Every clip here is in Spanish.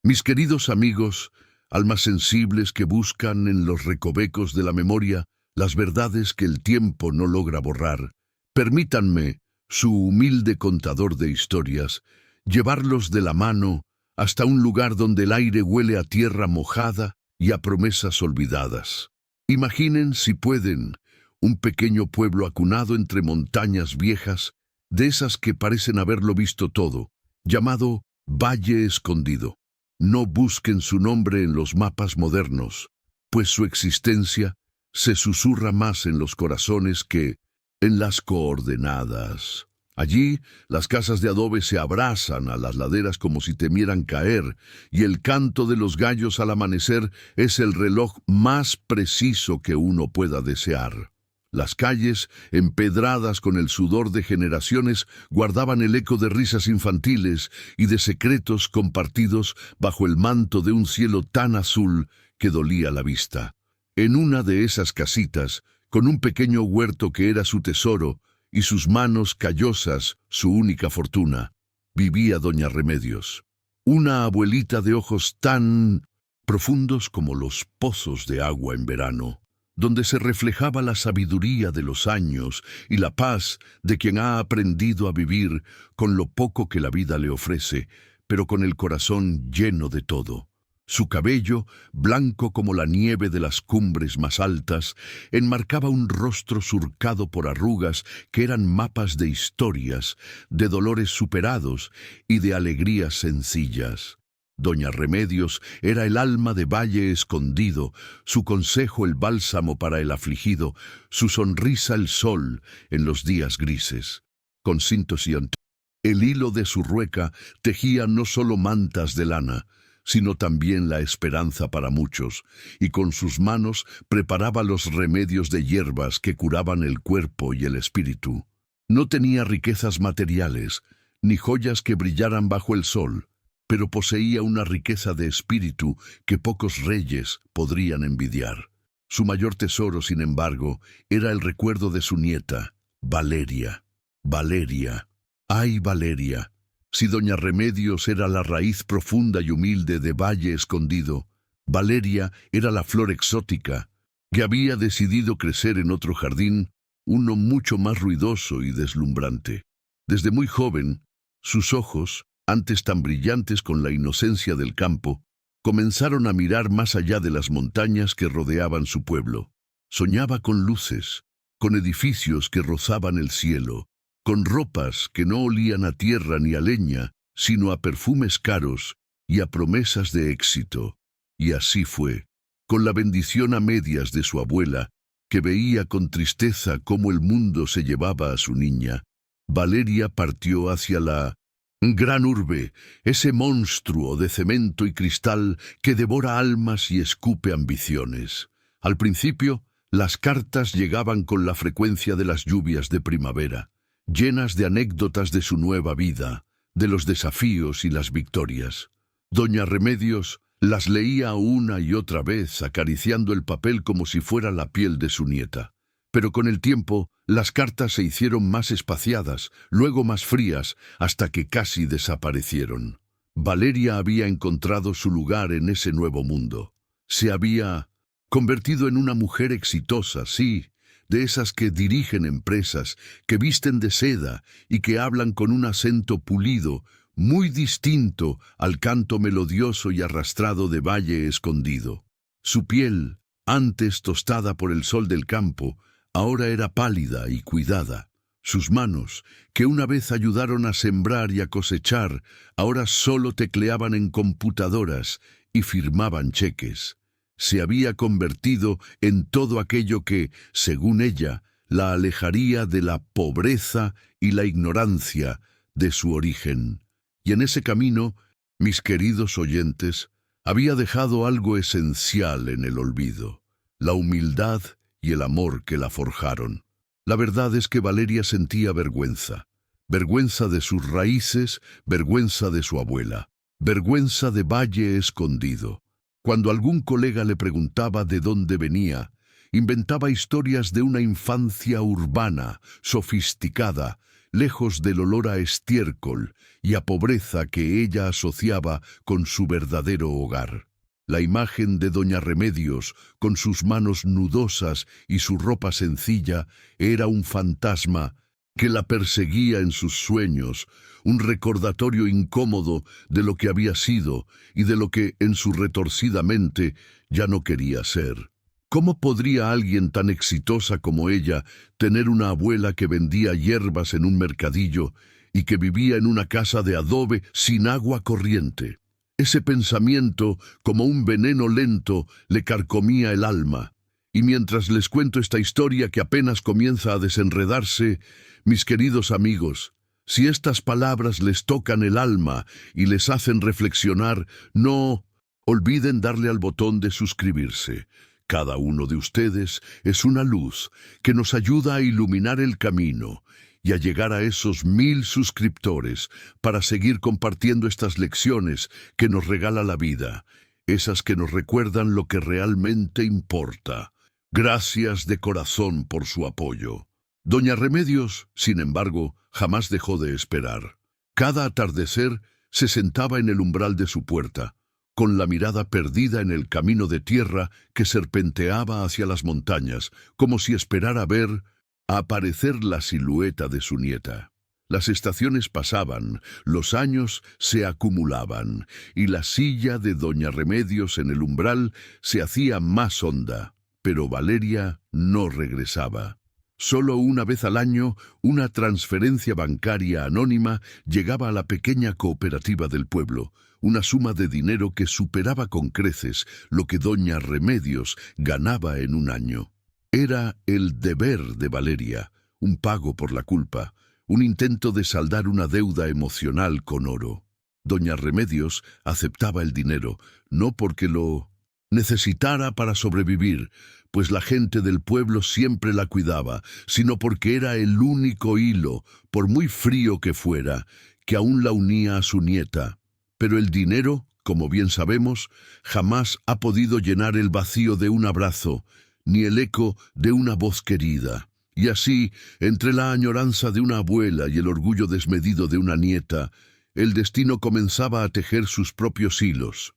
Mis queridos amigos, almas sensibles que buscan en los recovecos de la memoria las verdades que el tiempo no logra borrar, permítanme, su humilde contador de historias, llevarlos de la mano hasta un lugar donde el aire huele a tierra mojada y a promesas olvidadas. Imaginen, si pueden, un pequeño pueblo acunado entre montañas viejas, de esas que parecen haberlo visto todo, llamado Valle Escondido. No busquen su nombre en los mapas modernos, pues su existencia se susurra más en los corazones que en las coordenadas. Allí, las casas de adobe se abrazan a las laderas como si temieran caer, y el canto de los gallos al amanecer es el reloj más preciso que uno pueda desear. Las calles, empedradas con el sudor de generaciones, guardaban el eco de risas infantiles y de secretos compartidos bajo el manto de un cielo tan azul que dolía la vista. En una de esas casitas, con un pequeño huerto que era su tesoro y sus manos callosas su única fortuna, vivía doña Remedios. Una abuelita de ojos tan profundos como los pozos de agua en verano, donde se reflejaba la sabiduría de los años y la paz de quien ha aprendido a vivir con lo poco que la vida le ofrece, pero con el corazón lleno de todo. Su cabello, blanco como la nieve de las cumbres más altas, enmarcaba un rostro surcado por arrugas que eran mapas de historias, de dolores superados y de alegrías sencillas. Doña Remedios era el alma de Valle Escondido, su consejo el bálsamo para el afligido, su sonrisa el sol en los días grises. Con cintos y antorchas, el hilo de su rueca tejía no solo mantas de lana, sino también la esperanza para muchos, y con sus manos preparaba los remedios de hierbas que curaban el cuerpo y el espíritu. No tenía riquezas materiales, ni joyas que brillaran bajo el sol, pero poseía una riqueza de espíritu que pocos reyes podrían envidiar. Su mayor tesoro, sin embargo, era el recuerdo de su nieta, Valeria. Valeria. ¡Ay, Valeria! Si doña Remedios era la raíz profunda y humilde de Valle Escondido, Valeria era la flor exótica que había decidido crecer en otro jardín, uno mucho más ruidoso y deslumbrante. Desde muy joven, sus ojos, antes tan brillantes con la inocencia del campo, comenzaron a mirar más allá de las montañas que rodeaban su pueblo. Soñaba con luces, con edificios que rozaban el cielo, con ropas que no olían a tierra ni a leña, sino a perfumes caros y a promesas de éxito. Y así fue, con la bendición a medias de su abuela, que veía con tristeza cómo el mundo se llevaba a su niña. Valeria partió hacia la gran urbe, ese monstruo de cemento y cristal que devora almas y escupe ambiciones. Al principio, las cartas llegaban con la frecuencia de las lluvias de primavera, llenas de anécdotas de su nueva vida, de los desafíos y las victorias. Doña Remedios las leía una y otra vez, acariciando el papel como si fuera la piel de su nieta. Pero con el tiempo, las cartas se hicieron más espaciadas, luego más frías, hasta que casi desaparecieron. Valeria había encontrado su lugar en ese nuevo mundo. Se había convertido en una mujer exitosa, sí, de esas que dirigen empresas, que visten de seda y que hablan con un acento pulido, muy distinto al canto melodioso y arrastrado de Valle Escondido. Su piel, antes tostada por el sol del campo, ahora era pálida y cuidada. Sus manos, que una vez ayudaron a sembrar y a cosechar, ahora solo tecleaban en computadoras y firmaban cheques. Se había convertido en todo aquello que, según ella, la alejaría de la pobreza y la ignorancia de su origen. Y en ese camino, mis queridos oyentes, había dejado algo esencial en el olvido: la humildad y el amor que la forjaron. La verdad es que Valeria sentía vergüenza. Vergüenza de sus raíces, vergüenza de su abuela, vergüenza de Valle Escondido. Cuando algún colega le preguntaba de dónde venía, inventaba historias de una infancia urbana, sofisticada, lejos del olor a estiércol y a pobreza que ella asociaba con su verdadero hogar. La imagen de doña Remedios, con sus manos nudosas y su ropa sencilla, era un fantasma que la perseguía en sus sueños, un recordatorio incómodo de lo que había sido y de lo que en su retorcida mente ya no quería ser. ¿Cómo podría alguien tan exitosa como ella tener una abuela que vendía hierbas en un mercadillo y que vivía en una casa de adobe sin agua corriente? Ese pensamiento, como un veneno lento, le carcomía el alma. Y mientras les cuento esta historia que apenas comienza a desenredarse, mis queridos amigos, si estas palabras les tocan el alma y les hacen reflexionar, no olviden darle al botón de suscribirse. Cada uno de ustedes es una luz que nos ayuda a iluminar el camino y a llegar a esos 1000 suscriptores para seguir compartiendo estas lecciones que nos regala la vida, esas que nos recuerdan lo que realmente importa. Gracias de corazón por su apoyo. Doña Remedios, sin embargo, jamás dejó de esperar. Cada atardecer se sentaba en el umbral de su puerta, con la mirada perdida en el camino de tierra que serpenteaba hacia las montañas, como si esperara ver aparecer la silueta de su nieta. Las estaciones pasaban, los años se acumulaban, y la silla de doña Remedios en el umbral se hacía más honda, pero Valeria no regresaba. Solo una vez al año, una transferencia bancaria anónima llegaba a la pequeña cooperativa del pueblo, una suma de dinero que superaba con creces lo que doña Remedios ganaba en un año. Era el deber de Valeria, un pago por la culpa, un intento de saldar una deuda emocional con oro. Doña Remedios aceptaba el dinero, no porque lo necesitara para sobrevivir, pues la gente del pueblo siempre la cuidaba, sino porque era el único hilo, por muy frío que fuera, que aún la unía a su nieta. Pero el dinero, como bien sabemos, jamás ha podido llenar el vacío de un abrazo, ni el eco de una voz querida. Y así, entre la añoranza de una abuela y el orgullo desmedido de una nieta, el destino comenzaba a tejer sus propios hilos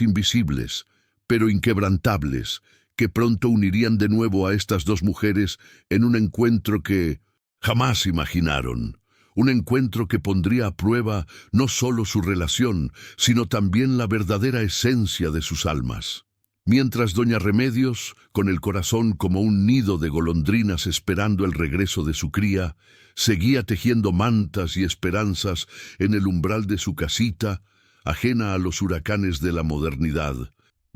invisibles, pero inquebrantables, que pronto unirían de nuevo a estas dos mujeres en un encuentro que jamás imaginaron. Un encuentro que pondría a prueba no solo su relación, sino también la verdadera esencia de sus almas. Mientras doña Remedios, con el corazón como un nido de golondrinas esperando el regreso de su cría, seguía tejiendo mantas y esperanzas en el umbral de su casita, ajena a los huracanes de la modernidad,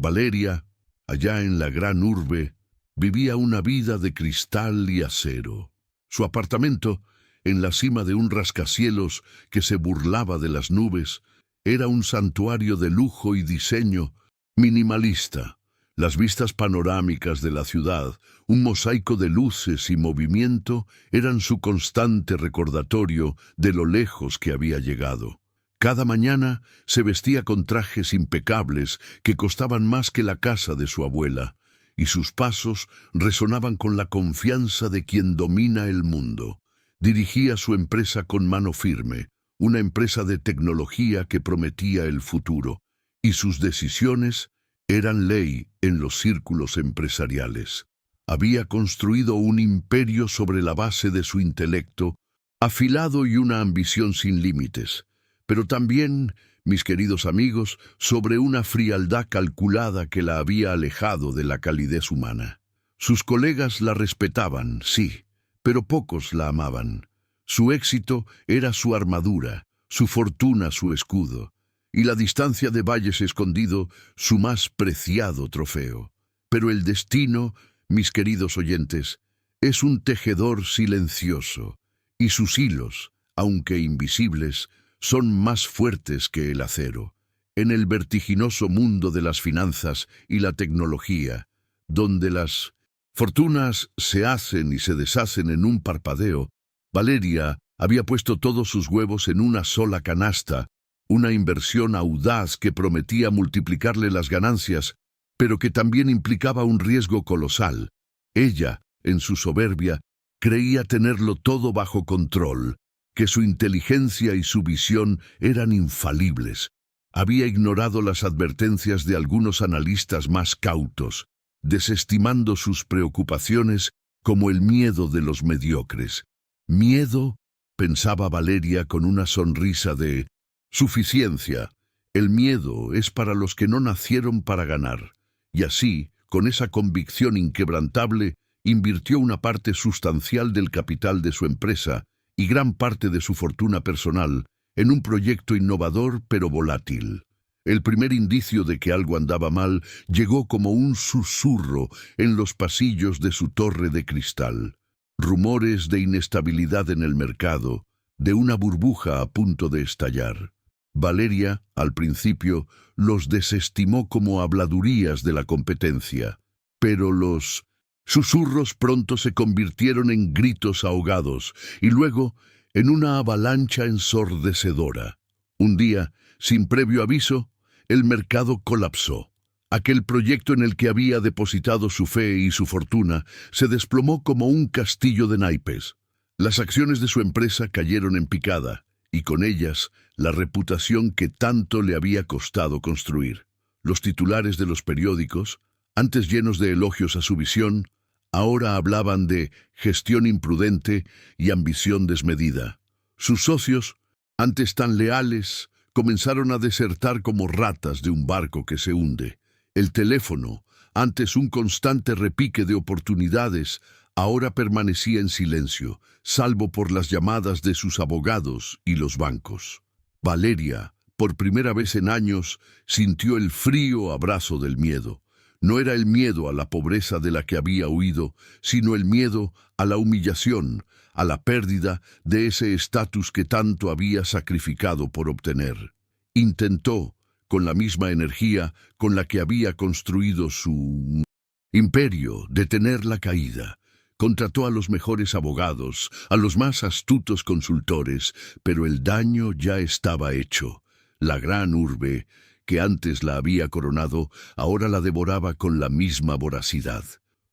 Valeria, allá en la gran urbe, vivía una vida de cristal y acero. Su apartamento, en la cima de un rascacielos que se burlaba de las nubes, era un santuario de lujo y diseño minimalista. Las vistas panorámicas de la ciudad, un mosaico de luces y movimiento, eran su constante recordatorio de lo lejos que había llegado. Cada mañana se vestía con trajes impecables que costaban más que la casa de su abuela, y sus pasos resonaban con la confianza de quien domina el mundo. Dirigía su empresa con mano firme, una empresa de tecnología que prometía el futuro, y sus decisiones eran ley en los círculos empresariales. Había construido un imperio sobre la base de su intelecto, afilado y una ambición sin límites, pero también, mis queridos amigos, sobre una frialdad calculada que la había alejado de la calidez humana. Sus colegas la respetaban, sí, pero pocos la amaban. Su éxito era su armadura, su fortuna su escudo, y la distancia de Valles Escondido su más preciado trofeo. Pero el destino, mis queridos oyentes, es un tejedor silencioso, y sus hilos, aunque invisibles, son más fuertes que el acero. En el vertiginoso mundo de las finanzas y la tecnología, donde las fortunas se hacen y se deshacen en un parpadeo, Valeria había puesto todos sus huevos en una sola canasta, una inversión audaz que prometía multiplicarle las ganancias, pero que también implicaba un riesgo colosal. Ella, en su soberbia, creía tenerlo todo bajo control, que su inteligencia y su visión eran infalibles. Había ignorado las advertencias de algunos analistas más cautos, desestimando sus preocupaciones como el miedo de los mediocres. Miedo, pensaba Valeria con una sonrisa de suficiencia. El miedo es para los que no nacieron para ganar. Y así, con esa convicción inquebrantable, invirtió una parte sustancial del capital de su empresa y gran parte de su fortuna personal en un proyecto innovador pero volátil. El primer indicio de que algo andaba mal llegó como un susurro en los pasillos de su torre de cristal. Rumores de inestabilidad en el mercado, de una burbuja a punto de estallar. Valeria, al principio, los desestimó como habladurías de la competencia, pero los susurros pronto se convirtieron en gritos ahogados y luego en una avalancha ensordecedora. Un día, sin previo aviso, el mercado colapsó. Aquel proyecto en el que había depositado su fe y su fortuna se desplomó como un castillo de naipes. Las acciones de su empresa cayeron en picada, y con ellas la reputación que tanto le había costado construir. Los titulares de los periódicos, antes llenos de elogios a su visión, ahora hablaban de gestión imprudente y ambición desmedida. Sus socios, antes tan leales, comenzaron a desertar como ratas de un barco que se hunde. El teléfono, antes un constante repique de oportunidades, ahora permanecía en silencio, salvo por las llamadas de sus abogados y los bancos. Valeria, por primera vez en años, sintió el frío abrazo del miedo. No era el miedo a la pobreza de la que había huido, sino el miedo a la humillación, a la pérdida de ese estatus que tanto había sacrificado por obtener. Intentó, con la misma energía con la que había construido su imperio, detener la caída. Contrató a los mejores abogados, a los más astutos consultores, pero el daño ya estaba hecho. La gran urbe, que antes la había coronado, ahora la devoraba con la misma voracidad.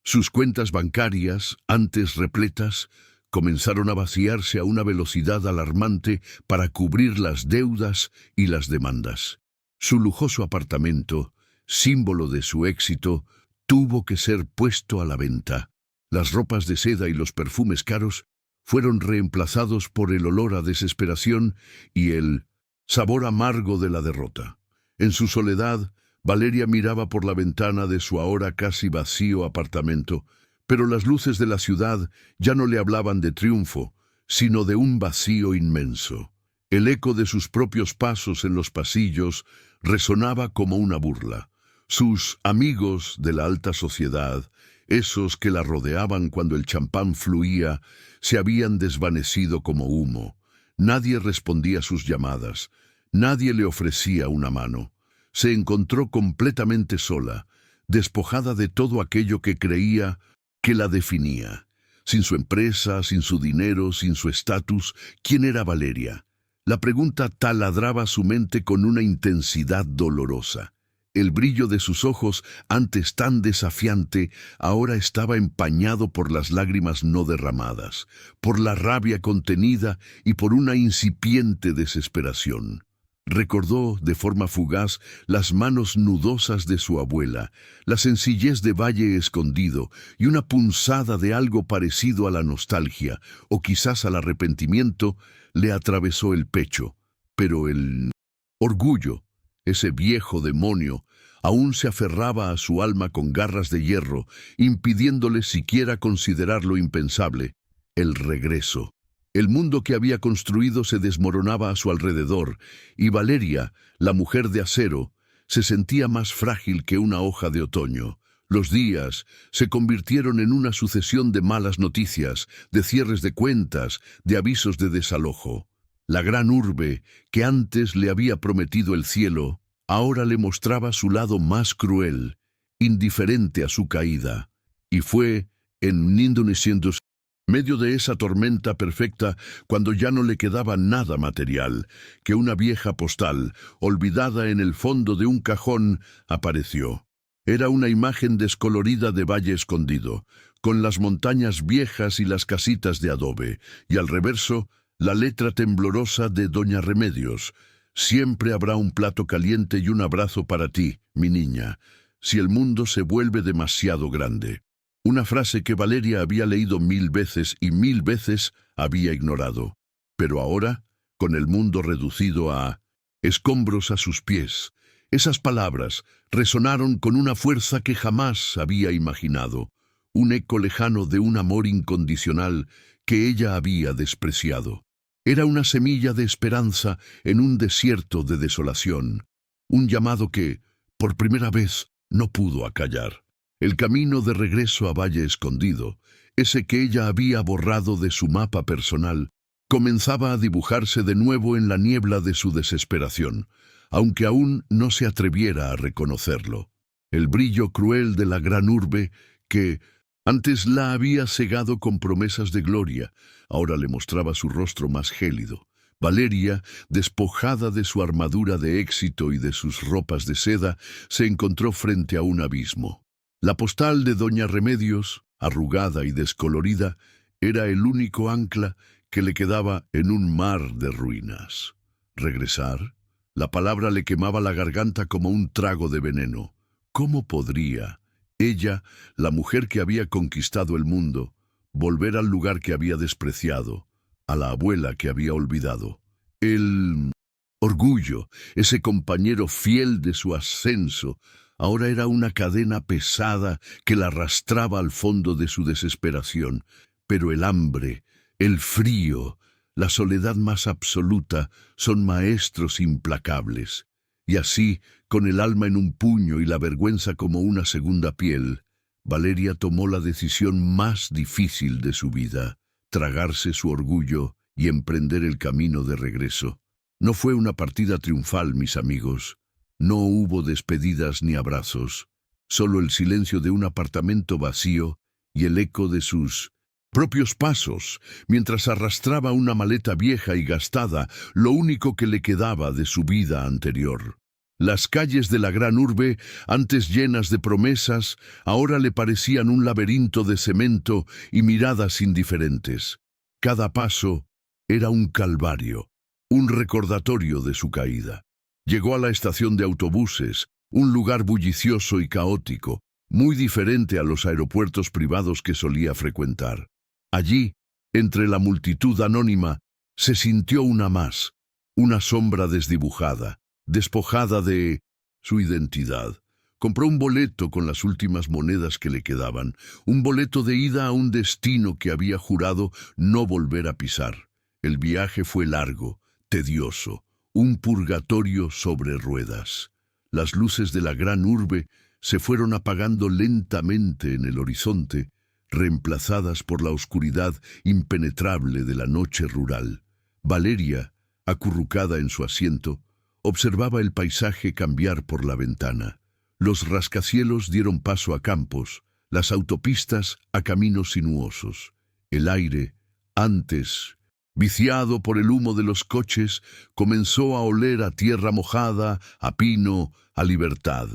Sus cuentas bancarias, antes repletas, comenzaron a vaciarse a una velocidad alarmante para cubrir las deudas y las demandas. Su lujoso apartamento, símbolo de su éxito, tuvo que ser puesto a la venta. Las ropas de seda y los perfumes caros fueron reemplazados por el olor a desesperación y el sabor amargo de la derrota. En su soledad, Valeria miraba por la ventana de su ahora casi vacío apartamento, pero las luces de la ciudad ya no le hablaban de triunfo, sino de un vacío inmenso. El eco de sus propios pasos en los pasillos resonaba como una burla. Sus amigos de la alta sociedad, esos que la rodeaban cuando el champán fluía, se habían desvanecido como humo. Nadie respondía a sus llamadas, nadie le ofrecía una mano. Se encontró completamente sola, despojada de todo aquello que creía que la definía. Sin su empresa, sin su dinero, sin su estatus, ¿quién era Valeria? La pregunta taladraba su mente con una intensidad dolorosa. El brillo de sus ojos, antes tan desafiante, ahora estaba empañado por las lágrimas no derramadas, por la rabia contenida y por una incipiente desesperación. Recordó de forma fugaz las manos nudosas de su abuela, la sencillez de Valle Escondido y una punzada de algo parecido a la nostalgia, o quizás al arrepentimiento, le atravesó el pecho. Pero el orgullo, ese viejo demonio, aún se aferraba a su alma con garras de hierro, impidiéndole siquiera considerar lo impensable, el regreso. El mundo que había construido se desmoronaba a su alrededor, y Valeria, la mujer de acero, se sentía más frágil que una hoja de otoño. Los días se convirtieron en una sucesión de malas noticias, de cierres de cuentas, de avisos de desalojo. La gran urbe, que antes le había prometido el cielo, ahora le mostraba su lado más cruel, indiferente a su caída. Y fue en 1900, medio de esa tormenta perfecta, cuando ya no le quedaba nada material, que una vieja postal, olvidada en el fondo de un cajón, apareció. Era una imagen descolorida de Valle Escondido, con las montañas viejas y las casitas de adobe, y al reverso, la letra temblorosa de Doña Remedios. Siempre habrá un plato caliente y un abrazo para ti, mi niña, si el mundo se vuelve demasiado grande. Una frase que Valeria había leído 1000 veces y 1000 veces había ignorado. Pero ahora, con el mundo reducido a escombros a sus pies, esas palabras resonaron con una fuerza que jamás había imaginado, un eco lejano de un amor incondicional que ella había despreciado. Era una semilla de esperanza en un desierto de desolación, un llamado que, por primera vez, no pudo acallar. El camino de regreso a Valle Escondido, ese que ella había borrado de su mapa personal, comenzaba a dibujarse de nuevo en la niebla de su desesperación, aunque aún no se atreviera a reconocerlo. El brillo cruel de la gran urbe que antes la había cegado con promesas de gloria, ahora le mostraba su rostro más gélido. Valeria, despojada de su armadura de éxito y de sus ropas de seda, se encontró frente a un abismo. La postal de Doña Remedios, arrugada y descolorida, era el único ancla que le quedaba en un mar de ruinas. ¿Regresar? La palabra le quemaba la garganta como un trago de veneno. ¿Cómo podría ella, la mujer que había conquistado el mundo, volver al lugar que había despreciado, a la abuela que había olvidado? El orgullo, ese compañero fiel de su ascenso, ahora era una cadena pesada que la arrastraba al fondo de su desesperación. Pero el hambre, el frío, la soledad más absoluta son maestros implacables. Y así, con el alma en un puño y la vergüenza como una segunda piel, Valeria tomó la decisión más difícil de su vida, tragarse su orgullo y emprender el camino de regreso. No fue una partida triunfal, mis amigos. No hubo despedidas ni abrazos, solo el silencio de un apartamento vacío y el eco de sus propios pasos, mientras arrastraba una maleta vieja y gastada, lo único que le quedaba de su vida anterior. Las calles de la gran urbe, antes llenas de promesas, ahora le parecían un laberinto de cemento y miradas indiferentes. Cada paso era un calvario, un recordatorio de su caída. Llegó a la estación de autobuses, un lugar bullicioso y caótico, muy diferente a los aeropuertos privados que solía frecuentar. Allí, entre la multitud anónima, se sintió una más, una sombra desdibujada, despojada de su identidad. Compró un boleto con las últimas monedas que le quedaban, un boleto de ida a un destino que había jurado no volver a pisar. El viaje fue largo, tedioso, un purgatorio sobre ruedas. Las luces de la gran urbe se fueron apagando lentamente en el horizonte, reemplazadas por la oscuridad impenetrable de la noche rural. Valeria, acurrucada en su asiento, observaba el paisaje cambiar por la ventana. Los rascacielos dieron paso a campos, las autopistas a caminos sinuosos. El aire, antes viciado por el humo de los coches, comenzó a oler a tierra mojada, a pino, a libertad.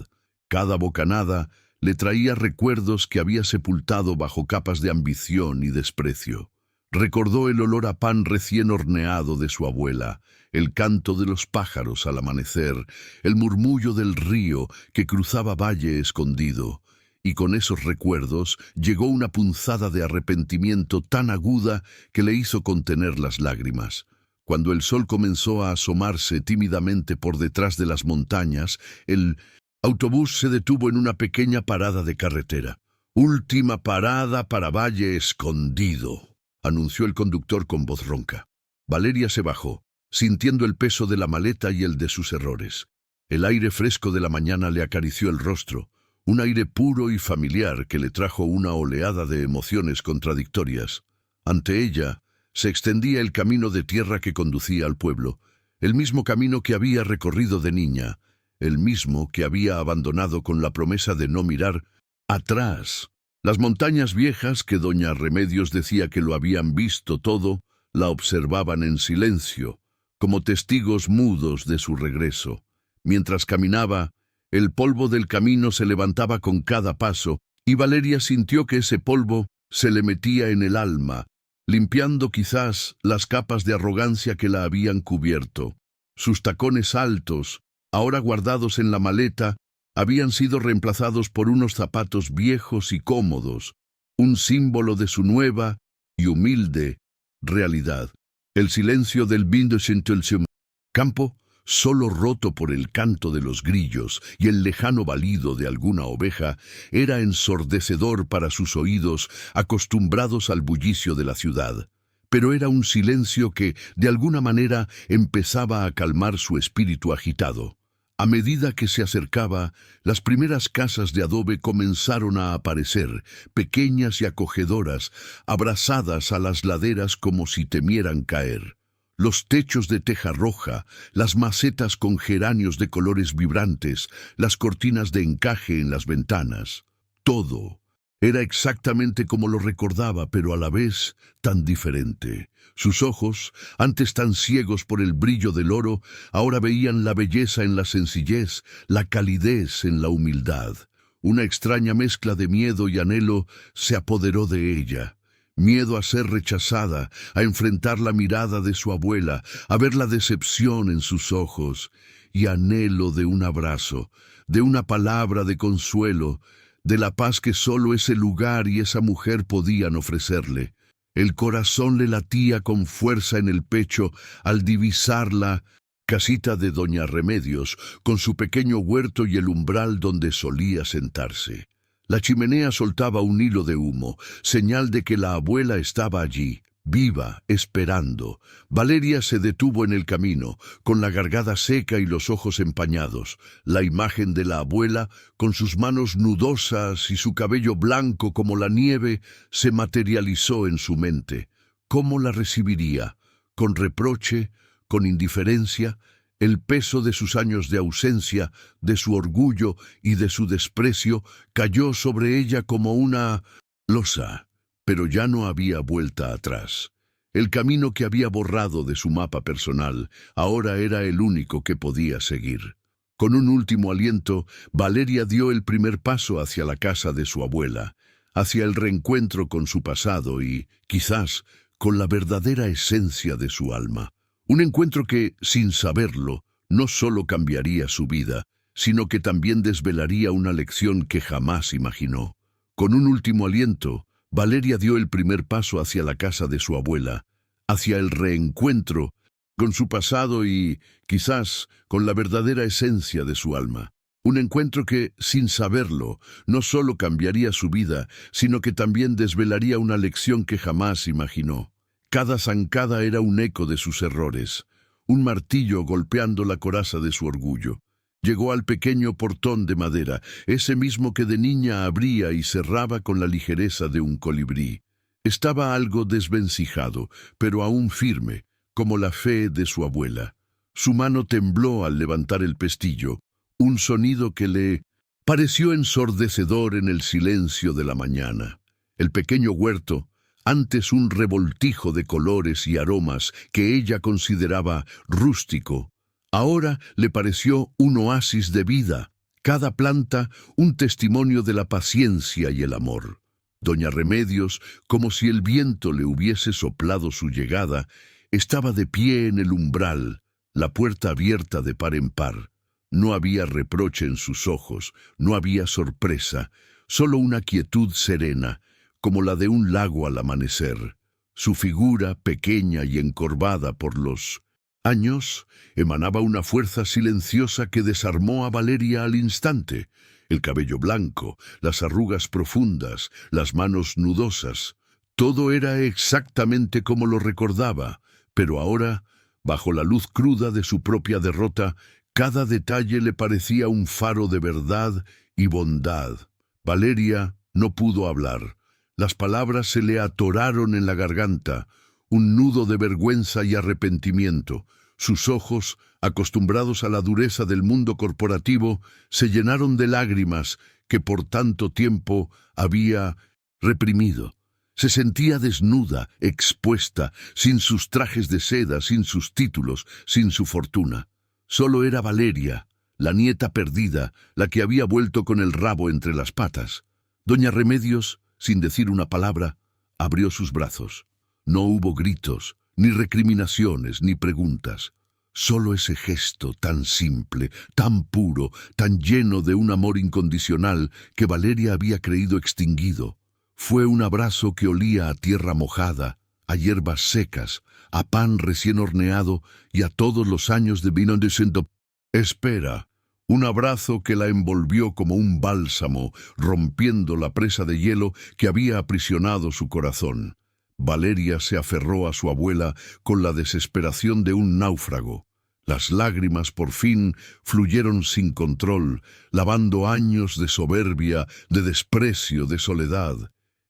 Cada bocanada le traía recuerdos que había sepultado bajo capas de ambición y desprecio. Recordó el olor a pan recién horneado de su abuela, el canto de los pájaros al amanecer, el murmullo del río que cruzaba Valle Escondido. Y con esos recuerdos llegó una punzada de arrepentimiento tan aguda que le hizo contener las lágrimas. Cuando el sol comenzó a asomarse tímidamente por detrás de las montañas, el autobús se detuvo en una pequeña parada de carretera. «Última parada para Valle Escondido», anunció el conductor con voz ronca. Valeria se bajó, sintiendo el peso de la maleta y el de sus errores. El aire fresco de la mañana le acarició el rostro, un aire puro y familiar que le trajo una oleada de emociones contradictorias. Ante ella se extendía el camino de tierra que conducía al pueblo, el mismo camino que había recorrido de niña, el mismo que había abandonado con la promesa de no mirar atrás. Las montañas viejas que doña Remedios decía que lo habían visto todo, la observaban en silencio, como testigos mudos de su regreso. Mientras caminaba, el polvo del camino se levantaba con cada paso, y Valeria sintió que ese polvo se le metía en el alma, limpiando quizás las capas de arrogancia que la habían cubierto. Sus tacones altos, ahora guardados en la maleta, habían sido reemplazados por unos zapatos viejos y cómodos, un símbolo de su nueva y humilde realidad. El silencio del campo, solo roto por el canto de los grillos y el lejano balido de alguna oveja, era ensordecedor para sus oídos acostumbrados al bullicio de la ciudad. Pero era un silencio que, de alguna manera, empezaba a calmar su espíritu agitado. A medida que se acercaba, las primeras casas de adobe comenzaron a aparecer, pequeñas y acogedoras, abrazadas a las laderas como si temieran caer. Los techos de teja roja, las macetas con geranios de colores vibrantes, las cortinas de encaje en las ventanas. Todo era exactamente como lo recordaba, pero a la vez tan diferente. Sus ojos, antes tan ciegos por el brillo del oro, ahora veían la belleza en la sencillez, la calidez en la humildad. Una extraña mezcla de miedo y anhelo se apoderó de ella. Miedo a ser rechazada, a enfrentar la mirada de su abuela, a ver la decepción en sus ojos, y anhelo de un abrazo, de una palabra de consuelo, de la paz que solo ese lugar y esa mujer podían ofrecerle. El corazón le latía con fuerza en el pecho al divisar la casita de doña Remedios, con su pequeño huerto y el umbral donde solía sentarse. La chimenea soltaba un hilo de humo, señal de que la abuela estaba allí, viva, esperando. Valeria se detuvo en el camino, con la garganta seca y los ojos empañados. La imagen de la abuela, con sus manos nudosas y su cabello blanco como la nieve, se materializó en su mente. ¿Cómo la recibiría? ¿Con reproche? ¿Con indiferencia? El peso de sus años de ausencia, de su orgullo y de su desprecio cayó sobre ella como una losa, pero ya no había vuelta atrás. El camino que había borrado de su mapa personal ahora era el único que podía seguir. Con un último aliento, Valeria dio el primer paso hacia la casa de su abuela, hacia el reencuentro con su pasado y, quizás, con la verdadera esencia de su alma. Un encuentro que, sin saberlo, no solo cambiaría su vida, sino que también desvelaría una lección que jamás imaginó. Con un último aliento, Valeria dio el primer paso hacia la casa de su abuela, hacia el reencuentro con su pasado y, quizás, con la verdadera esencia de su alma. Un encuentro que, sin saberlo, no solo cambiaría su vida, sino que también desvelaría una lección que jamás imaginó. Cada zancada era un eco de sus errores, un martillo golpeando la coraza de su orgullo. Llegó al pequeño portón de madera, ese mismo que de niña abría y cerraba con la ligereza de un colibrí. Estaba algo desvencijado, pero aún firme, como la fe de su abuela. Su mano tembló al levantar el pestillo, un sonido que le pareció ensordecedor en el silencio de la mañana. El pequeño huerto, antes un revoltijo de colores y aromas que ella consideraba rústico, ahora le pareció un oasis de vida, cada planta un testimonio de la paciencia y el amor. Doña Remedios, como si el viento le hubiese soplado su llegada, estaba de pie en el umbral, la puerta abierta de par en par. No había reproche en sus ojos, no había sorpresa, solo una quietud serena, como la de un lago al amanecer. Su figura, pequeña y encorvada por los años, emanaba una fuerza silenciosa que desarmó a Valeria al instante. El cabello blanco, las arrugas profundas, las manos nudosas, todo era exactamente como lo recordaba, pero ahora, bajo la luz cruda de su propia derrota, cada detalle le parecía un faro de verdad y bondad. Valeria no pudo hablar. Las palabras se le atoraron en la garganta, un nudo de vergüenza y arrepentimiento. Sus ojos, acostumbrados a la dureza del mundo corporativo, se llenaron de lágrimas que por tanto tiempo había reprimido. Se sentía desnuda, expuesta, sin sus trajes de seda, sin sus títulos, sin su fortuna. Solo era Valeria, la nieta perdida, la que había vuelto con el rabo entre las patas. Doña Remedios, sin decir una palabra, abrió sus brazos. No hubo gritos, ni recriminaciones, ni preguntas. Solo ese gesto tan simple, tan puro, tan lleno de un amor incondicional que Valeria había creído extinguido. Fue un abrazo que olía a tierra mojada, a hierbas secas, a pan recién horneado y a todos los años de vino diciendo, «Espera». Un abrazo que la envolvió como un bálsamo, rompiendo la presa de hielo que había aprisionado su corazón. Valeria se aferró a su abuela con la desesperación de un náufrago. Las lágrimas por fin fluyeron sin control, lavando años de soberbia, de desprecio, de soledad.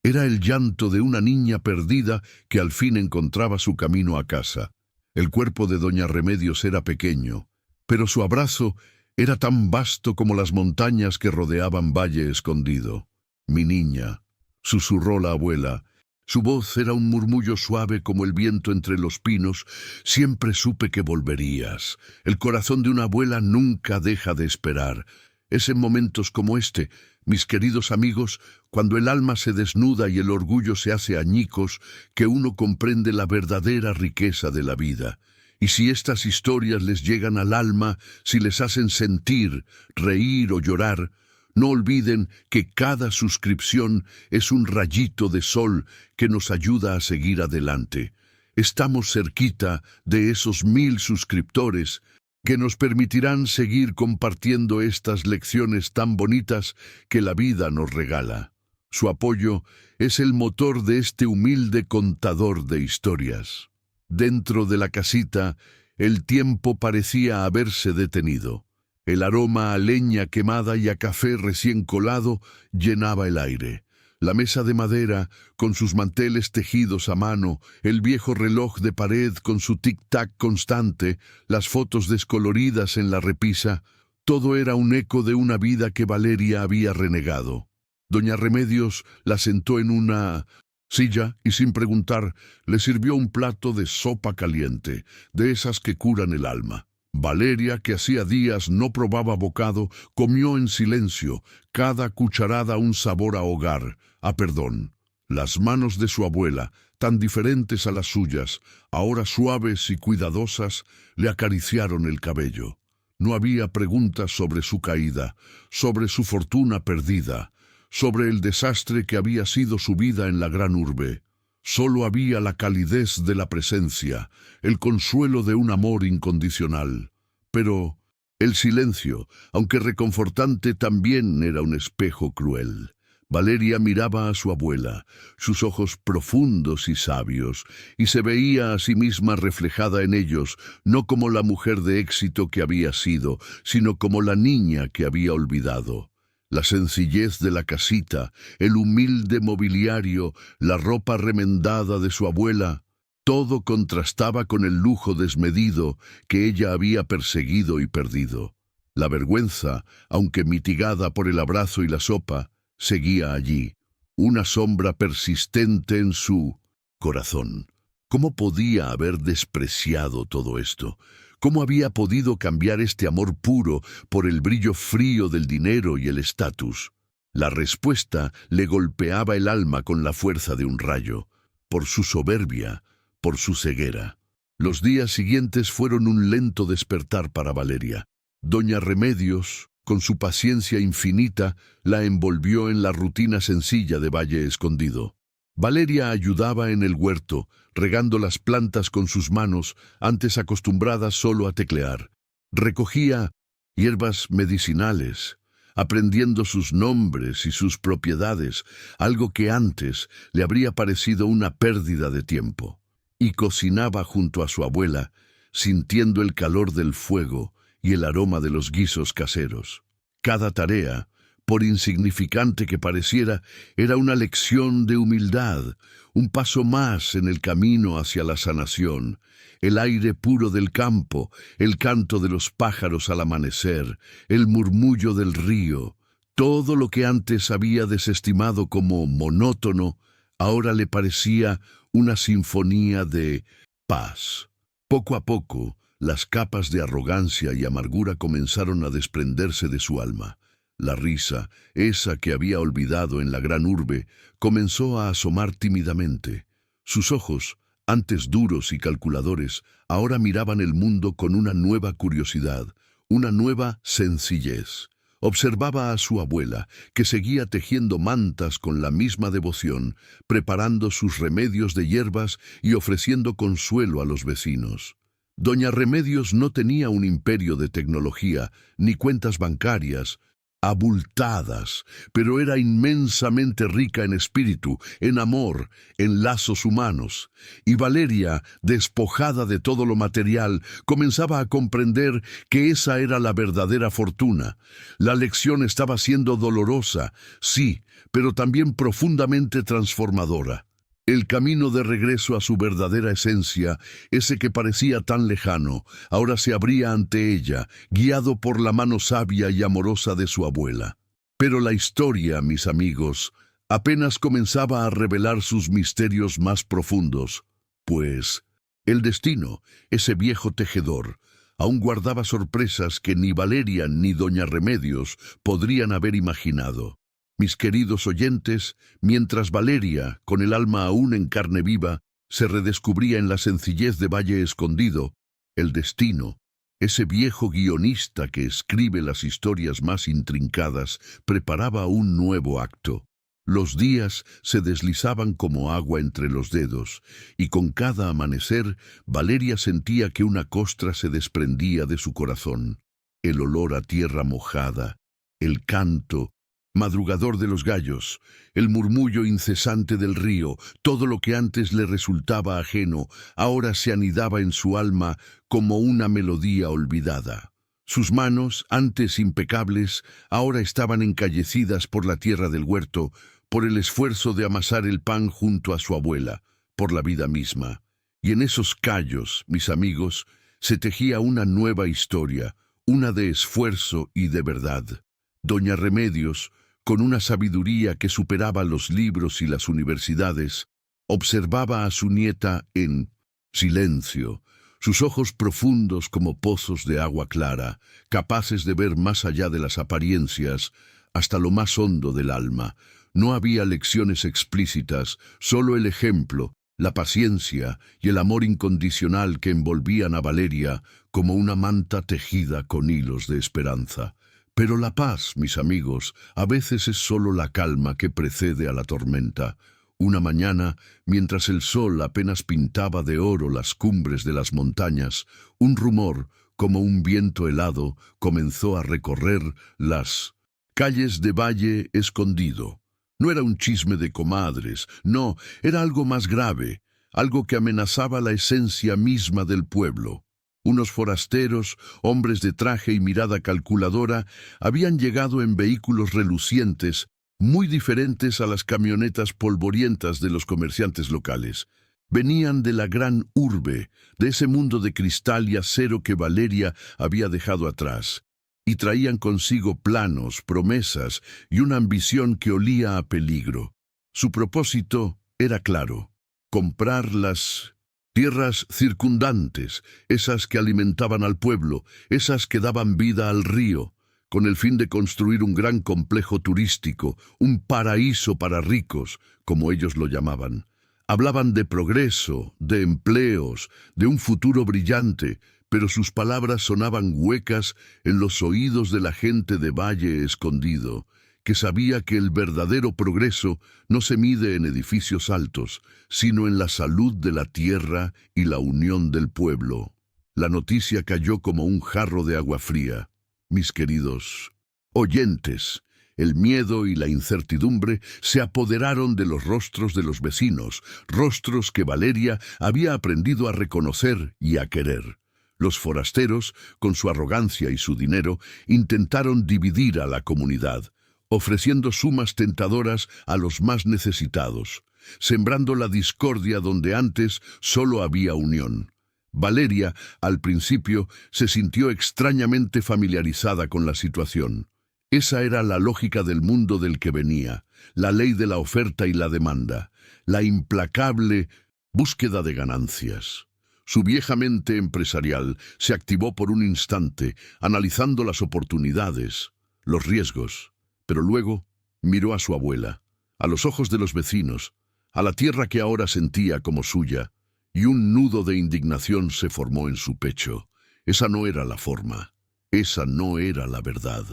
Era el llanto de una niña perdida que al fin encontraba su camino a casa. El cuerpo de doña Remedios era pequeño, pero su abrazo era tan vasto como las montañas que rodeaban Valle Escondido. «Mi niña», susurró la abuela. Su voz era un murmullo suave como el viento entre los pinos. «Siempre supe que volverías. El corazón de una abuela nunca deja de esperar. Es en momentos como este, mis queridos amigos, cuando el alma se desnuda y el orgullo se hace añicos, que uno comprende la verdadera riqueza de la vida. Y si estas historias les llegan al alma, si les hacen sentir, reír o llorar, no olviden que cada suscripción es un rayito de sol que nos ayuda a seguir adelante. Estamos cerquita de esos 1000 suscriptores que nos permitirán seguir compartiendo estas lecciones tan bonitas que la vida nos regala. Su apoyo es el motor de este humilde contador de historias. Dentro de la casita, el tiempo parecía haberse detenido. El aroma a leña quemada y a café recién colado llenaba el aire. La mesa de madera, con sus manteles tejidos a mano, el viejo reloj de pared con su tic-tac constante, las fotos descoloridas en la repisa, todo era un eco de una vida que Valeria había renegado. Doña Remedios la sentó en una silla y sin preguntar le sirvió un plato de sopa caliente, de esas que curan el alma. Valeria, que hacía días no probaba bocado, comió en silencio, cada cucharada un sabor a hogar, a perdón. Las manos de su abuela, tan diferentes a las suyas, ahora suaves y cuidadosas, le acariciaron el cabello. No había preguntas sobre su caída, sobre su fortuna perdida, sobre el desastre que había sido su vida en la gran urbe. Solo había la calidez de la presencia, el consuelo de un amor incondicional. Pero el silencio, aunque reconfortante, también era un espejo cruel. Valeria miraba a su abuela, sus ojos profundos y sabios, y se veía a sí misma reflejada en ellos, no como la mujer de éxito que había sido, sino como la niña que había olvidado. La sencillez de la casita, el humilde mobiliario, la ropa remendada de su abuela, todo contrastaba con el lujo desmedido que ella había perseguido y perdido. La vergüenza, aunque mitigada por el abrazo y la sopa, seguía allí, una sombra persistente en su corazón. ¿Cómo podía haber despreciado todo esto? ¿Cómo había podido cambiar este amor puro por el brillo frío del dinero y el estatus? La respuesta le golpeaba el alma con la fuerza de un rayo, por su soberbia, por su ceguera. Los días siguientes fueron un lento despertar para Valeria. Doña Remedios, con su paciencia infinita, la envolvió en la rutina sencilla de Valle Escondido. Valeria ayudaba en el huerto, regando las plantas con sus manos, antes acostumbradas solo a teclear. Recogía hierbas medicinales, aprendiendo sus nombres y sus propiedades, algo que antes le habría parecido una pérdida de tiempo. Y cocinaba junto a su abuela, sintiendo el calor del fuego y el aroma de los guisos caseros. Cada tarea, por insignificante que pareciera, era una lección de humildad, un paso más en el camino hacia la sanación. El aire puro del campo, el canto de los pájaros al amanecer, el murmullo del río, todo lo que antes había desestimado como monótono, ahora le parecía una sinfonía de paz. Poco a poco, las capas de arrogancia y amargura comenzaron a desprenderse de su alma. La risa, esa que había olvidado en la gran urbe, comenzó a asomar tímidamente. Sus ojos, antes duros y calculadores, ahora miraban el mundo con una nueva curiosidad, una nueva sencillez. Observaba a su abuela, que seguía tejiendo mantas con la misma devoción, preparando sus remedios de hierbas y ofreciendo consuelo a los vecinos. Doña Remedios no tenía un imperio de tecnología, ni cuentas bancarias abultadas, pero era inmensamente rica en espíritu, en amor, en lazos humanos. Y Valeria, despojada de todo lo material, comenzaba a comprender que esa era la verdadera fortuna. La lección estaba siendo dolorosa, sí, pero también profundamente transformadora. El camino de regreso a su verdadera esencia, ese que parecía tan lejano, ahora se abría ante ella, guiado por la mano sabia y amorosa de su abuela. Pero la historia, mis amigos, apenas comenzaba a revelar sus misterios más profundos, pues el destino, ese viejo tejedor, aún guardaba sorpresas que ni Valeria ni Doña Remedios podrían haber imaginado. Mis queridos oyentes, mientras Valeria, con el alma aún en carne viva, se redescubría en la sencillez de Valle Escondido, el destino, ese viejo guionista que escribe las historias más intrincadas, preparaba un nuevo acto. Los días se deslizaban como agua entre los dedos, y con cada amanecer Valeria sentía que una costra se desprendía de su corazón. El olor a tierra mojada, el canto madrugador de los gallos, el murmullo incesante del río, todo lo que antes le resultaba ajeno, ahora se anidaba en su alma como una melodía olvidada. Sus manos, antes impecables, ahora estaban encallecidas por la tierra del huerto, por el esfuerzo de amasar el pan junto a su abuela, por la vida misma. Y en esos callos, mis amigos, se tejía una nueva historia, una de esfuerzo y de verdad. Doña Remedios, con una sabiduría que superaba los libros y las universidades, observaba a su nieta en silencio, sus ojos profundos como pozos de agua clara, capaces de ver más allá de las apariencias, hasta lo más hondo del alma. No había lecciones explícitas, solo el ejemplo, la paciencia y el amor incondicional que envolvían a Valeria como una manta tejida con hilos de esperanza. Pero la paz, mis amigos, a veces es solo la calma que precede a la tormenta. Una mañana, mientras el sol apenas pintaba de oro las cumbres de las montañas, un rumor, como un viento helado, comenzó a recorrer las calles de Valle Escondido. No era un chisme de comadres, no, era algo más grave, algo que amenazaba la esencia misma del pueblo. Unos forasteros, hombres de traje y mirada calculadora, habían llegado en vehículos relucientes, muy diferentes a las camionetas polvorientas de los comerciantes locales. Venían de la gran urbe, de ese mundo de cristal y acero que Valeria había dejado atrás, y traían consigo planos, promesas y una ambición que olía a peligro. Su propósito era claro: comprar las tierras circundantes, esas que alimentaban al pueblo, esas que daban vida al río, con el fin de construir un gran complejo turístico, un paraíso para ricos, como ellos lo llamaban. Hablaban de progreso, de empleos, de un futuro brillante, pero sus palabras sonaban huecas en los oídos de la gente de Valle Escondido, que sabía que el verdadero progreso no se mide en edificios altos, sino en la salud de la tierra y la unión del pueblo. La noticia cayó como un jarro de agua fría. Mis queridos oyentes, el miedo y la incertidumbre se apoderaron de los rostros de los vecinos, rostros que Valeria había aprendido a reconocer y a querer. Los forasteros, con su arrogancia y su dinero, intentaron dividir a la comunidad, ofreciendo sumas tentadoras a los más necesitados, sembrando la discordia donde antes solo había unión. Valeria, al principio, se sintió extrañamente familiarizada con la situación. Esa era la lógica del mundo del que venía, la ley de la oferta y la demanda, la implacable búsqueda de ganancias. Su vieja mente empresarial se activó por un instante, analizando las oportunidades, los riesgos. Pero luego miró a su abuela, a los ojos de los vecinos, a la tierra que ahora sentía como suya, y un nudo de indignación se formó en su pecho. Esa no era la forma, esa no era la verdad.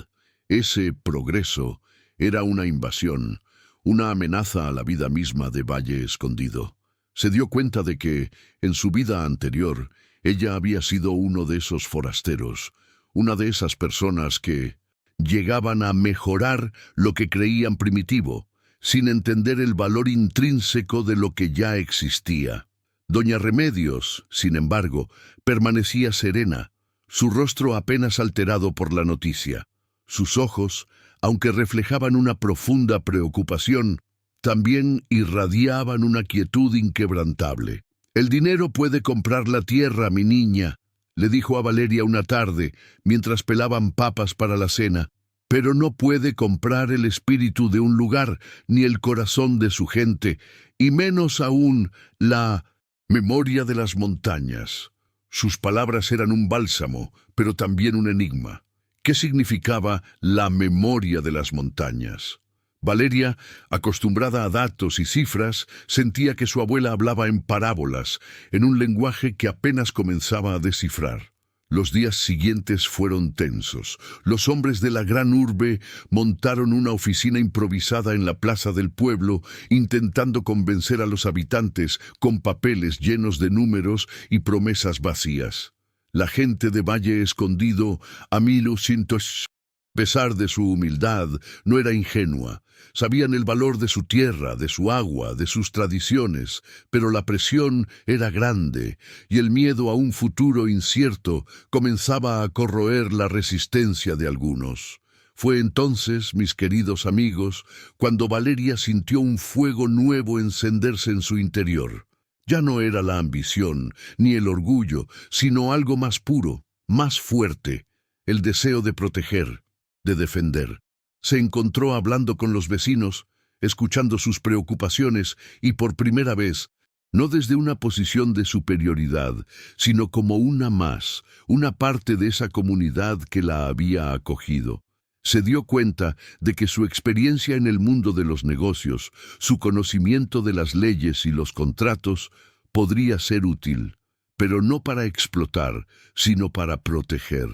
Ese progreso era una invasión, una amenaza a la vida misma de Valle Escondido. Se dio cuenta de que, en su vida anterior, ella había sido uno de esos forasteros, una de esas personas que llegaban a mejorar lo que creían primitivo, sin entender el valor intrínseco de lo que ya existía. Doña Remedios, sin embargo, permanecía serena, su rostro apenas alterado por la noticia. Sus ojos, aunque reflejaban una profunda preocupación, también irradiaban una quietud inquebrantable. «El dinero puede comprar la tierra, mi niña», le dijo a Valeria una tarde, mientras pelaban papas para la cena, «pero no puede comprar el espíritu de un lugar, ni el corazón de su gente, y menos aún la memoria de las montañas». Sus palabras eran un bálsamo, pero también un enigma. ¿Qué significaba la memoria de las montañas? Valeria, acostumbrada a datos y cifras, sentía que su abuela hablaba en parábolas, en un lenguaje que apenas comenzaba a descifrar. Los días siguientes fueron tensos. Los hombres de la gran urbe montaron una oficina improvisada en la plaza del pueblo, intentando convencer a los habitantes con papeles llenos de números y promesas vacías. La gente de Valle Escondido, a pesar de su humildad, no era ingenua. Sabían el valor de su tierra, de su agua, de sus tradiciones, pero la presión era grande y el miedo a un futuro incierto comenzaba a corroer la resistencia de algunos. Fue entonces, mis queridos amigos, cuando Valeria sintió un fuego nuevo encenderse en su interior. Ya no era la ambición, ni el orgullo, sino algo más puro, más fuerte, el deseo de proteger, de defender. Se encontró hablando con los vecinos, escuchando sus preocupaciones y por primera vez, no desde una posición de superioridad, sino como una más, una parte de esa comunidad que la había acogido. Se dio cuenta de que su experiencia en el mundo de los negocios, su conocimiento de las leyes y los contratos, podría ser útil, pero no para explotar, sino para proteger.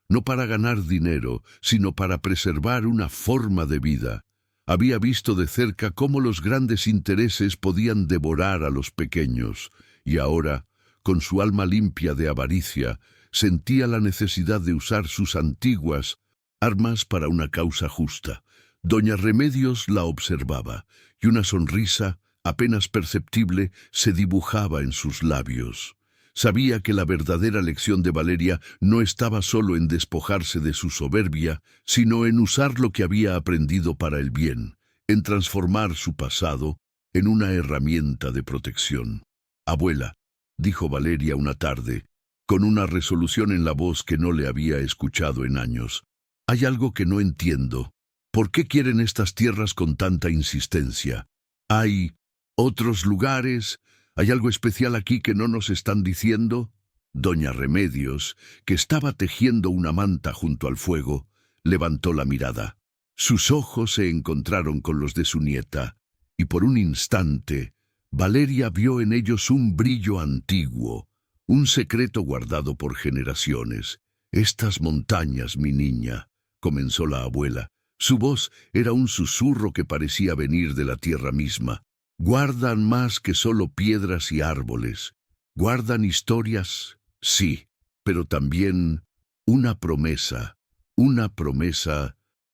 No para ganar dinero, sino para preservar una forma de vida. Había visto de cerca cómo los grandes intereses podían devorar a los pequeños, y ahora, con su alma limpia de avaricia, sentía la necesidad de usar sus antiguas armas para una causa justa. Doña Remedios la observaba, y una sonrisa, apenas perceptible, se dibujaba en sus labios. Sabía que la verdadera lección de Valeria no estaba solo en despojarse de su soberbia, sino en usar lo que había aprendido para el bien, en transformar su pasado en una herramienta de protección. «Abuela», dijo Valeria una tarde, con una resolución en la voz que no le había escuchado en años, «hay algo que no entiendo. ¿Por qué quieren estas tierras con tanta insistencia? ¿Hay otros lugares? ¿Hay algo especial aquí que no nos están diciendo?» Doña Remedios, que estaba tejiendo una manta junto al fuego, levantó la mirada. Sus ojos se encontraron con los de su nieta, y por un instante, Valeria vio en ellos un brillo antiguo, un secreto guardado por generaciones. «Estas montañas, mi niña», comenzó la abuela. Su voz era un susurro que parecía venir de la tierra misma. «Guardan más que solo piedras y árboles. Guardan historias, sí, pero también una promesa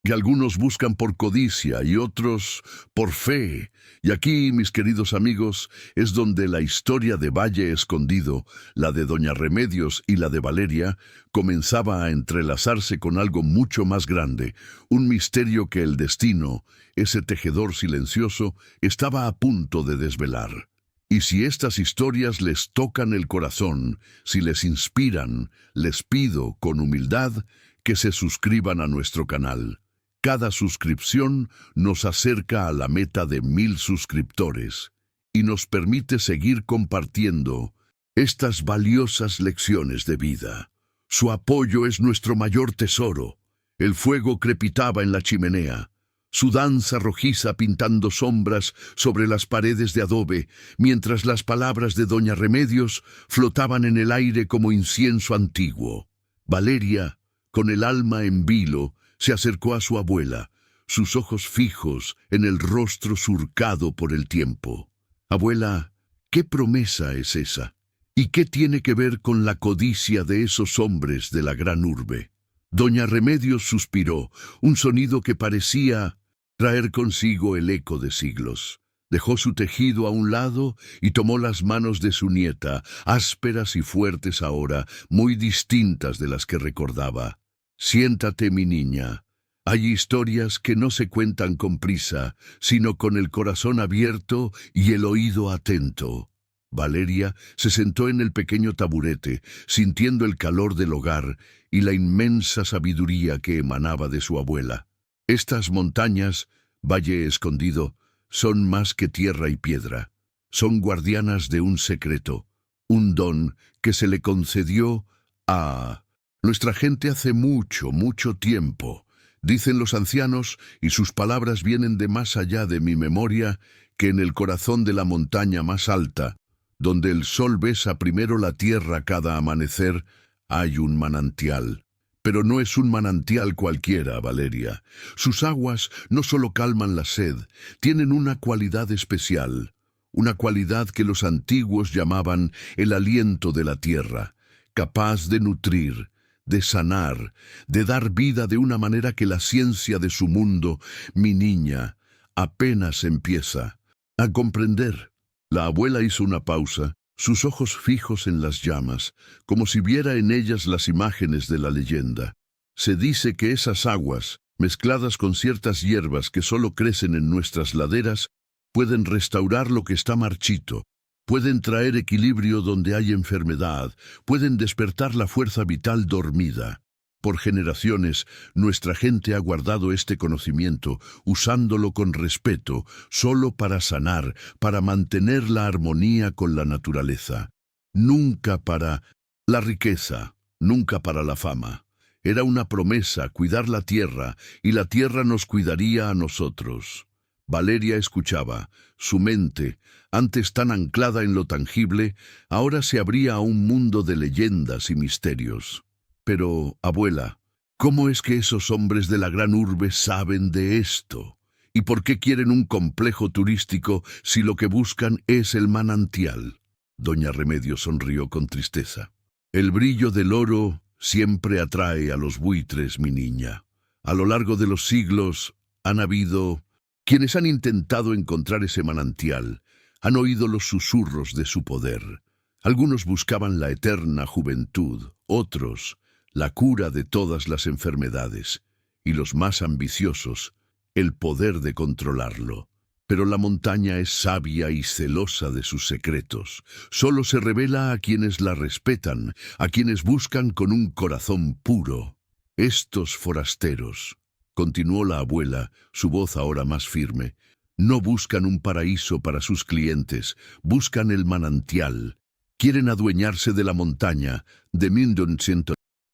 que algunos buscan por codicia y otros por fe. Y aquí, mis queridos amigos, es donde la historia de Valle Escondido, la de Doña Remedios y la de Valeria, comenzaba a entrelazarse con algo mucho más grande, un misterio que el destino, ese tejedor silencioso, estaba a punto de desvelar. Y si estas historias les tocan el corazón, si les inspiran, les pido, con humildad, que se suscriban a nuestro canal. Cada suscripción nos acerca a la meta de 1000 suscriptores y nos permite seguir compartiendo estas valiosas lecciones de vida. Su apoyo es nuestro mayor tesoro. El fuego crepitaba en la chimenea. su danza rojiza pintando sombras sobre las paredes de adobe, mientras las palabras de doña Remedios flotaban en el aire como incienso antiguo. Valeria, con el alma en vilo, se acercó a su abuela, sus ojos fijos en el rostro surcado por el tiempo. «Abuela, ¿qué promesa es esa? ¿Y qué tiene que ver con la codicia de esos hombres de la gran urbe?» Doña Remedios suspiró, un sonido que parecía traer consigo el eco de siglos. Dejó su tejido a un lado y tomó las manos de su nieta, ásperas y fuertes ahora, muy distintas de las que recordaba. «Siéntate, mi niña. Hay historias que no se cuentan con prisa, sino con el corazón abierto y el oído atento». Valeria se sentó en el pequeño taburete, sintiendo el calor del hogar y la inmensa sabiduría que emanaba de su abuela. Estas montañas, Valle Escondido, son más que tierra y piedra. Son guardianas de un secreto, un don que se le concedió a nuestra gente hace mucho, mucho tiempo. Dicen los ancianos, y sus palabras vienen de más allá de mi memoria, que en el corazón de la montaña más alta, donde el sol besa primero la tierra cada amanecer, hay un manantial. Pero no es un manantial cualquiera, Valeria. Sus aguas no solo calman la sed, tienen una cualidad especial, una cualidad que los antiguos llamaban el aliento de la tierra, capaz de nutrir, de sanar, de dar vida de una manera que la ciencia de su mundo, mi niña, apenas empieza a comprender. La abuela hizo una pausa, sus ojos fijos en las llamas, como si viera en ellas las imágenes de la leyenda. Se dice que esas aguas, mezcladas con ciertas hierbas que solo crecen en nuestras laderas, pueden restaurar lo que está marchito, pueden traer equilibrio donde hay enfermedad, pueden despertar la fuerza vital dormida. Por generaciones, nuestra gente ha guardado este conocimiento, usándolo con respeto, solo para sanar, para mantener la armonía con la naturaleza. Nunca para la riqueza, nunca para la fama. Era una promesa cuidar la tierra, y la tierra nos cuidaría a nosotros. Valeria escuchaba. Su mente, antes tan anclada en lo tangible, ahora se abría a un mundo de leyendas y misterios. Pero, abuela, ¿cómo es que esos hombres de la gran urbe saben de esto? ¿Y por qué quieren un complejo turístico si lo que buscan es el manantial? Doña Remedios sonrió con tristeza. El brillo del oro siempre atrae a los buitres, mi niña. A lo largo de los siglos han habido quienes han intentado encontrar ese manantial, han oído los susurros de su poder. Algunos buscaban la eterna juventud, otros la cura de todas las enfermedades, y los más ambiciosos, el poder de controlarlo. Pero la montaña es sabia y celosa de sus secretos. Solo se revela a quienes la respetan, a quienes buscan con un corazón puro. Estos forasteros, continuó la abuela, su voz ahora más firme, no buscan un paraíso para sus clientes, buscan el manantial. Quieren adueñarse de la montaña, de Mindoncinto,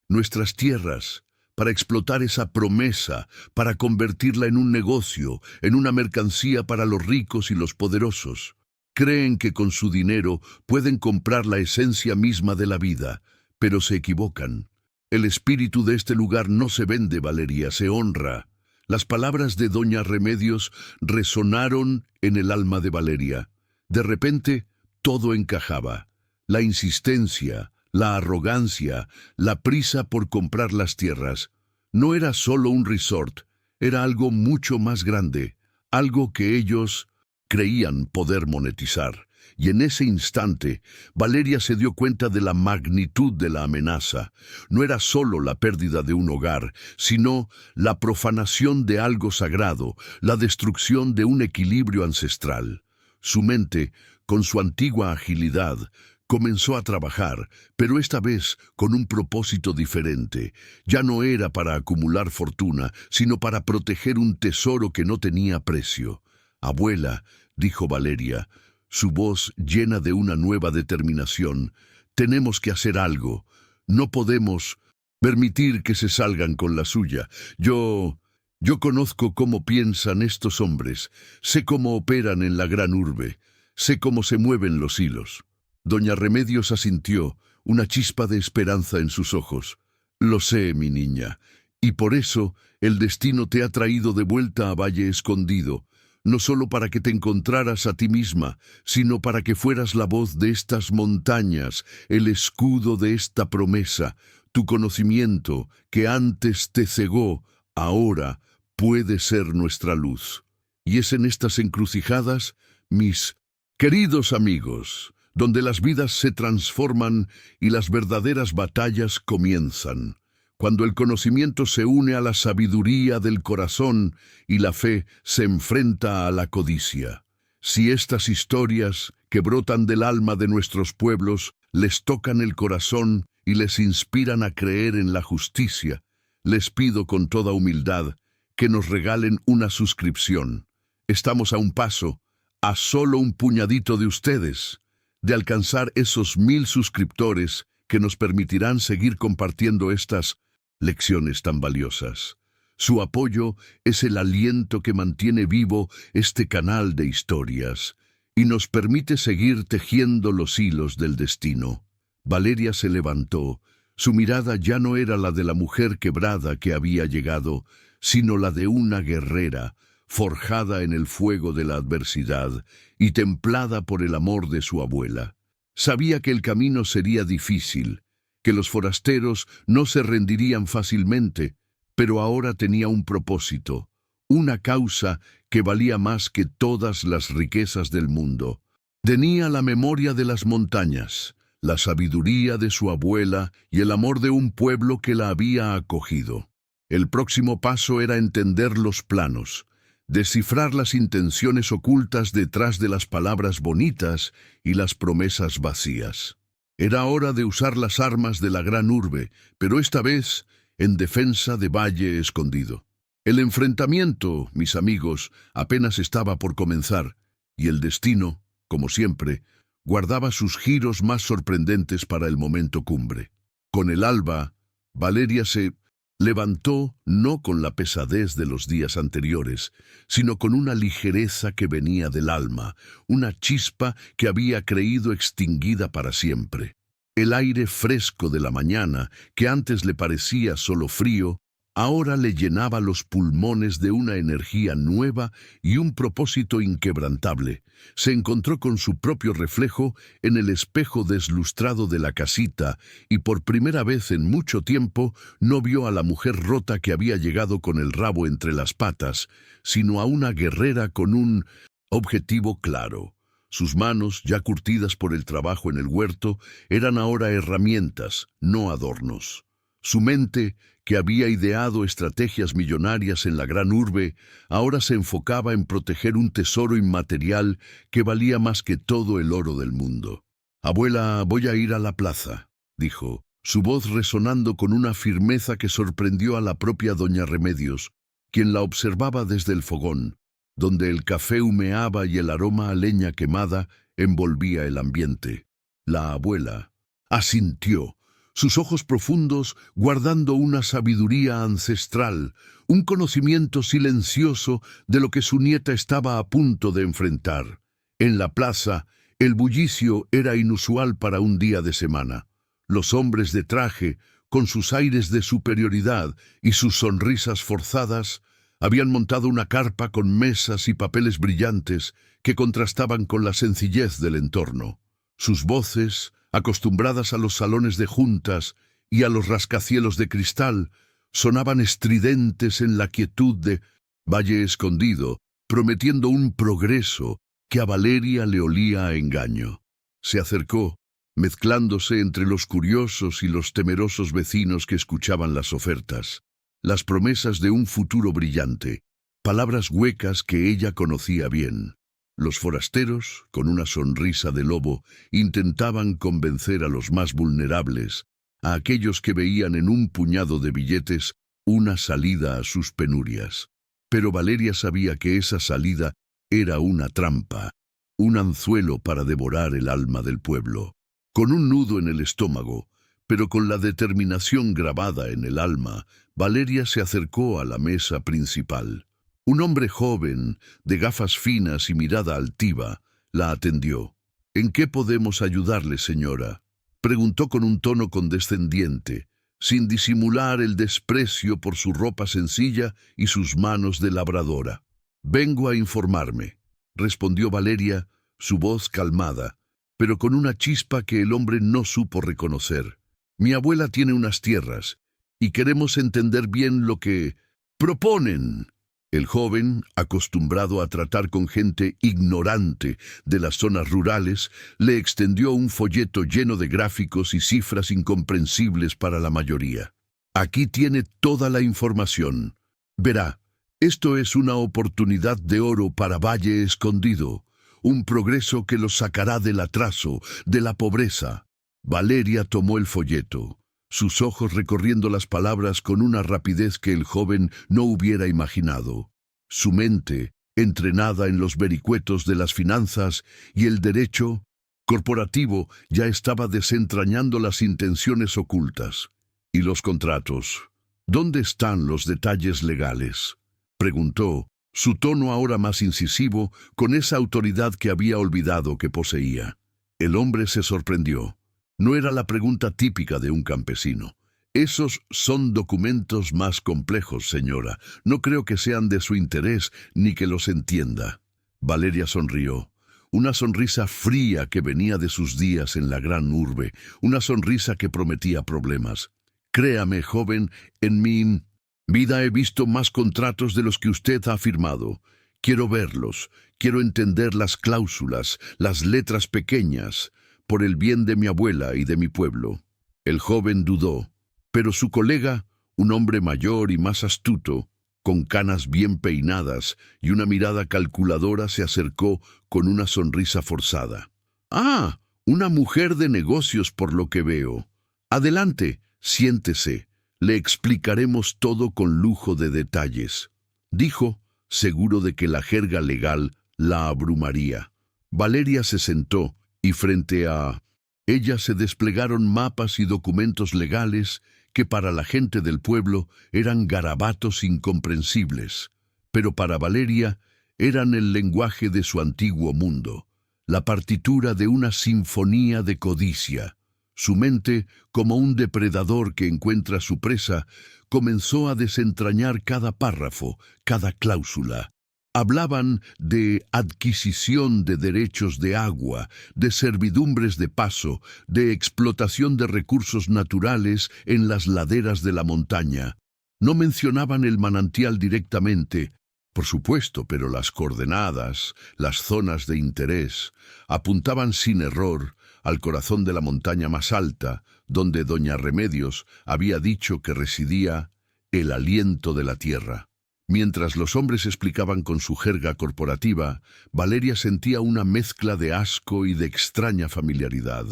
nuestras tierras, para explotar esa promesa, para convertirla en un negocio, en una mercancía para los ricos y los poderosos. Creen que con su dinero pueden comprar la esencia misma de la vida, pero se equivocan. El espíritu de este lugar no se vende, Valeria, se honra. Las palabras de doña Remedios resonaron en el alma de Valeria. De repente, todo encajaba. La insistencia, la arrogancia, la prisa por comprar las tierras. No era solo un resort, era algo mucho más grande, algo que ellos creían poder monetizar. Y en ese instante, Valeria se dio cuenta de la magnitud de la amenaza. No era solo la pérdida de un hogar, sino la profanación de algo sagrado, la destrucción de un equilibrio ancestral. Su mente, con su antigua agilidad, comenzó a trabajar, pero esta vez con un propósito diferente. Ya no era para acumular fortuna, sino para proteger un tesoro que no tenía precio. «Abuela», dijo Valeria, su voz llena de una nueva determinación, «tenemos que hacer algo. No podemos permitir que se salgan con la suya. Yo Yo conozco cómo piensan estos hombres, sé cómo operan en la gran urbe, sé cómo se mueven los hilos. Doña Remedios asintió, una chispa de esperanza en sus ojos. Lo sé, mi niña, y por eso el destino te ha traído de vuelta a Valle Escondido, no solo para que te encontraras a ti misma, sino para que fueras la voz de estas montañas, el escudo de esta promesa. Tu conocimiento, que antes te cegó, ahora puede ser nuestra luz. Y es en estas encrucijadas, mis queridos amigos, donde las vidas se transforman y las verdaderas batallas comienzan. Cuando el conocimiento se une a la sabiduría del corazón y la fe se enfrenta a la codicia. Si estas historias que brotan del alma de nuestros pueblos les tocan el corazón y les inspiran a creer en la justicia, les pido con toda humildad que nos regalen una suscripción. Estamos a un paso, a solo un puñadito de ustedes, de alcanzar esos 1000 suscriptores que nos permitirán seguir compartiendo estas lecciones tan valiosas. Su apoyo es el aliento que mantiene vivo este canal de historias y nos permite seguir tejiendo los hilos del destino. Valeria se levantó. Su mirada ya no era la de la mujer quebrada que había llegado, sino la de una guerrera, forjada en el fuego de la adversidad y templada por el amor de su abuela. Sabía que el camino sería difícil, que los forasteros no se rendirían fácilmente, pero ahora tenía un propósito, una causa que valía más que todas las riquezas del mundo. Tenía la memoria de las montañas, la sabiduría de su abuela y el amor de un pueblo que la había acogido. El próximo paso era entender los planos, descifrar las intenciones ocultas detrás de las palabras bonitas y las promesas vacías. Era hora de usar las armas de la gran urbe, pero esta vez en defensa de Valle Escondido. El enfrentamiento, mis amigos, apenas estaba por comenzar, y el destino, como siempre, guardaba sus giros más sorprendentes para el momento cumbre. Con el alba, Valeria se levantó no con la pesadez de los días anteriores, sino con una ligereza que venía del alma, una chispa que había creído extinguida para siempre. El aire fresco de la mañana, que antes le parecía solo frío, ahora le llenaba los pulmones de una energía nueva y un propósito inquebrantable. Se encontró con su propio reflejo en el espejo deslustrado de la casita y por primera vez en mucho tiempo no vio a la mujer rota que había llegado con el rabo entre las patas, sino a una guerrera con un objetivo claro. Sus manos, ya curtidas por el trabajo en el huerto, eran ahora herramientas, no adornos. Su mente, que había ideado estrategias millonarias en la gran urbe, ahora se enfocaba en proteger un tesoro inmaterial que valía más que todo el oro del mundo. «Abuela, voy a ir a la plaza», dijo, su voz resonando con una firmeza que sorprendió a la propia doña Remedios, quien la observaba desde el fogón, donde el café humeaba y el aroma a leña quemada envolvía el ambiente. La abuela asintió, sus ojos profundos guardando una sabiduría ancestral, un conocimiento silencioso de lo que su nieta estaba a punto de enfrentar. En la plaza, el bullicio era inusual para un día de semana. Los hombres de traje, con sus aires de superioridad y sus sonrisas forzadas, habían montado una carpa con mesas y papeles brillantes que contrastaban con la sencillez del entorno. Sus voces, acostumbradas a los salones de juntas y a los rascacielos de cristal, sonaban estridentes en la quietud de Valle Escondido, prometiendo un progreso que a Valeria le olía a engaño. Se acercó, mezclándose entre los curiosos y los temerosos vecinos que escuchaban las ofertas, las promesas de un futuro brillante, palabras huecas que ella conocía bien. Los forasteros, con una sonrisa de lobo, intentaban convencer a los más vulnerables, a aquellos que veían en un puñado de billetes una salida a sus penurias. Pero Valeria sabía que esa salida era una trampa, un anzuelo para devorar el alma del pueblo. Con un nudo en el estómago, pero con la determinación grabada en el alma, Valeria se acercó a la mesa principal. Un hombre joven, de gafas finas y mirada altiva, la atendió. «¿En qué podemos ayudarle, señora?», preguntó con un tono condescendiente, sin disimular el desprecio por su ropa sencilla y sus manos de labradora. «Vengo a informarme», respondió Valeria, su voz calmada, pero con una chispa que el hombre no supo reconocer. «Mi abuela tiene unas tierras, y queremos entender bien lo que proponen». El joven, acostumbrado a tratar con gente ignorante de las zonas rurales, le extendió un folleto lleno de gráficos y cifras incomprensibles para la mayoría. «Aquí tiene toda la información. Verá, esto es una oportunidad de oro para Valle Escondido, un progreso que los sacará del atraso, de la pobreza». Valeria tomó el folleto, sus ojos recorriendo las palabras con una rapidez que el joven no hubiera imaginado. Su mente, entrenada en los vericuetos de las finanzas y el derecho corporativo, ya estaba desentrañando las intenciones ocultas. «¿Y los contratos? ¿Dónde están los detalles legales?», preguntó, su tono ahora más incisivo, con esa autoridad que había olvidado que poseía. El hombre se sorprendió. No era la pregunta típica de un campesino. «Esos son documentos más complejos, señora. No creo que sean de su interés ni que los entienda». Valeria sonrió. Una sonrisa fría que venía de sus días en la gran urbe. Una sonrisa que prometía problemas. «Créame, joven, en mi vida he visto más contratos de los que usted ha firmado. Quiero verlos. Quiero entender las cláusulas, las letras pequeñas, por el bien de mi abuela y de mi pueblo». El joven dudó, pero su colega, un hombre mayor y más astuto, con canas bien peinadas y una mirada calculadora, se acercó con una sonrisa forzada. «Ah, una mujer de negocios por lo que veo. Adelante, siéntese. Le explicaremos todo con lujo de detalles», dijo, seguro de que la jerga legal la abrumaría. Valeria se sentó y frente a ella se desplegaron mapas y documentos legales que para la gente del pueblo eran garabatos incomprensibles, pero para Valeria eran el lenguaje de su antiguo mundo, la partitura de una sinfonía de codicia. Su mente, como un depredador que encuentra su presa, comenzó a desentrañar cada párrafo, cada cláusula. Hablaban de adquisición de derechos de agua, de servidumbres de paso, de explotación de recursos naturales en las laderas de la montaña. No mencionaban el manantial directamente, por supuesto, pero las coordenadas, las zonas de interés, apuntaban sin error al corazón de la montaña más alta, donde doña Remedios había dicho que residía el aliento de la tierra. Mientras los hombres explicaban con su jerga corporativa, Valeria sentía una mezcla de asco y de extraña familiaridad.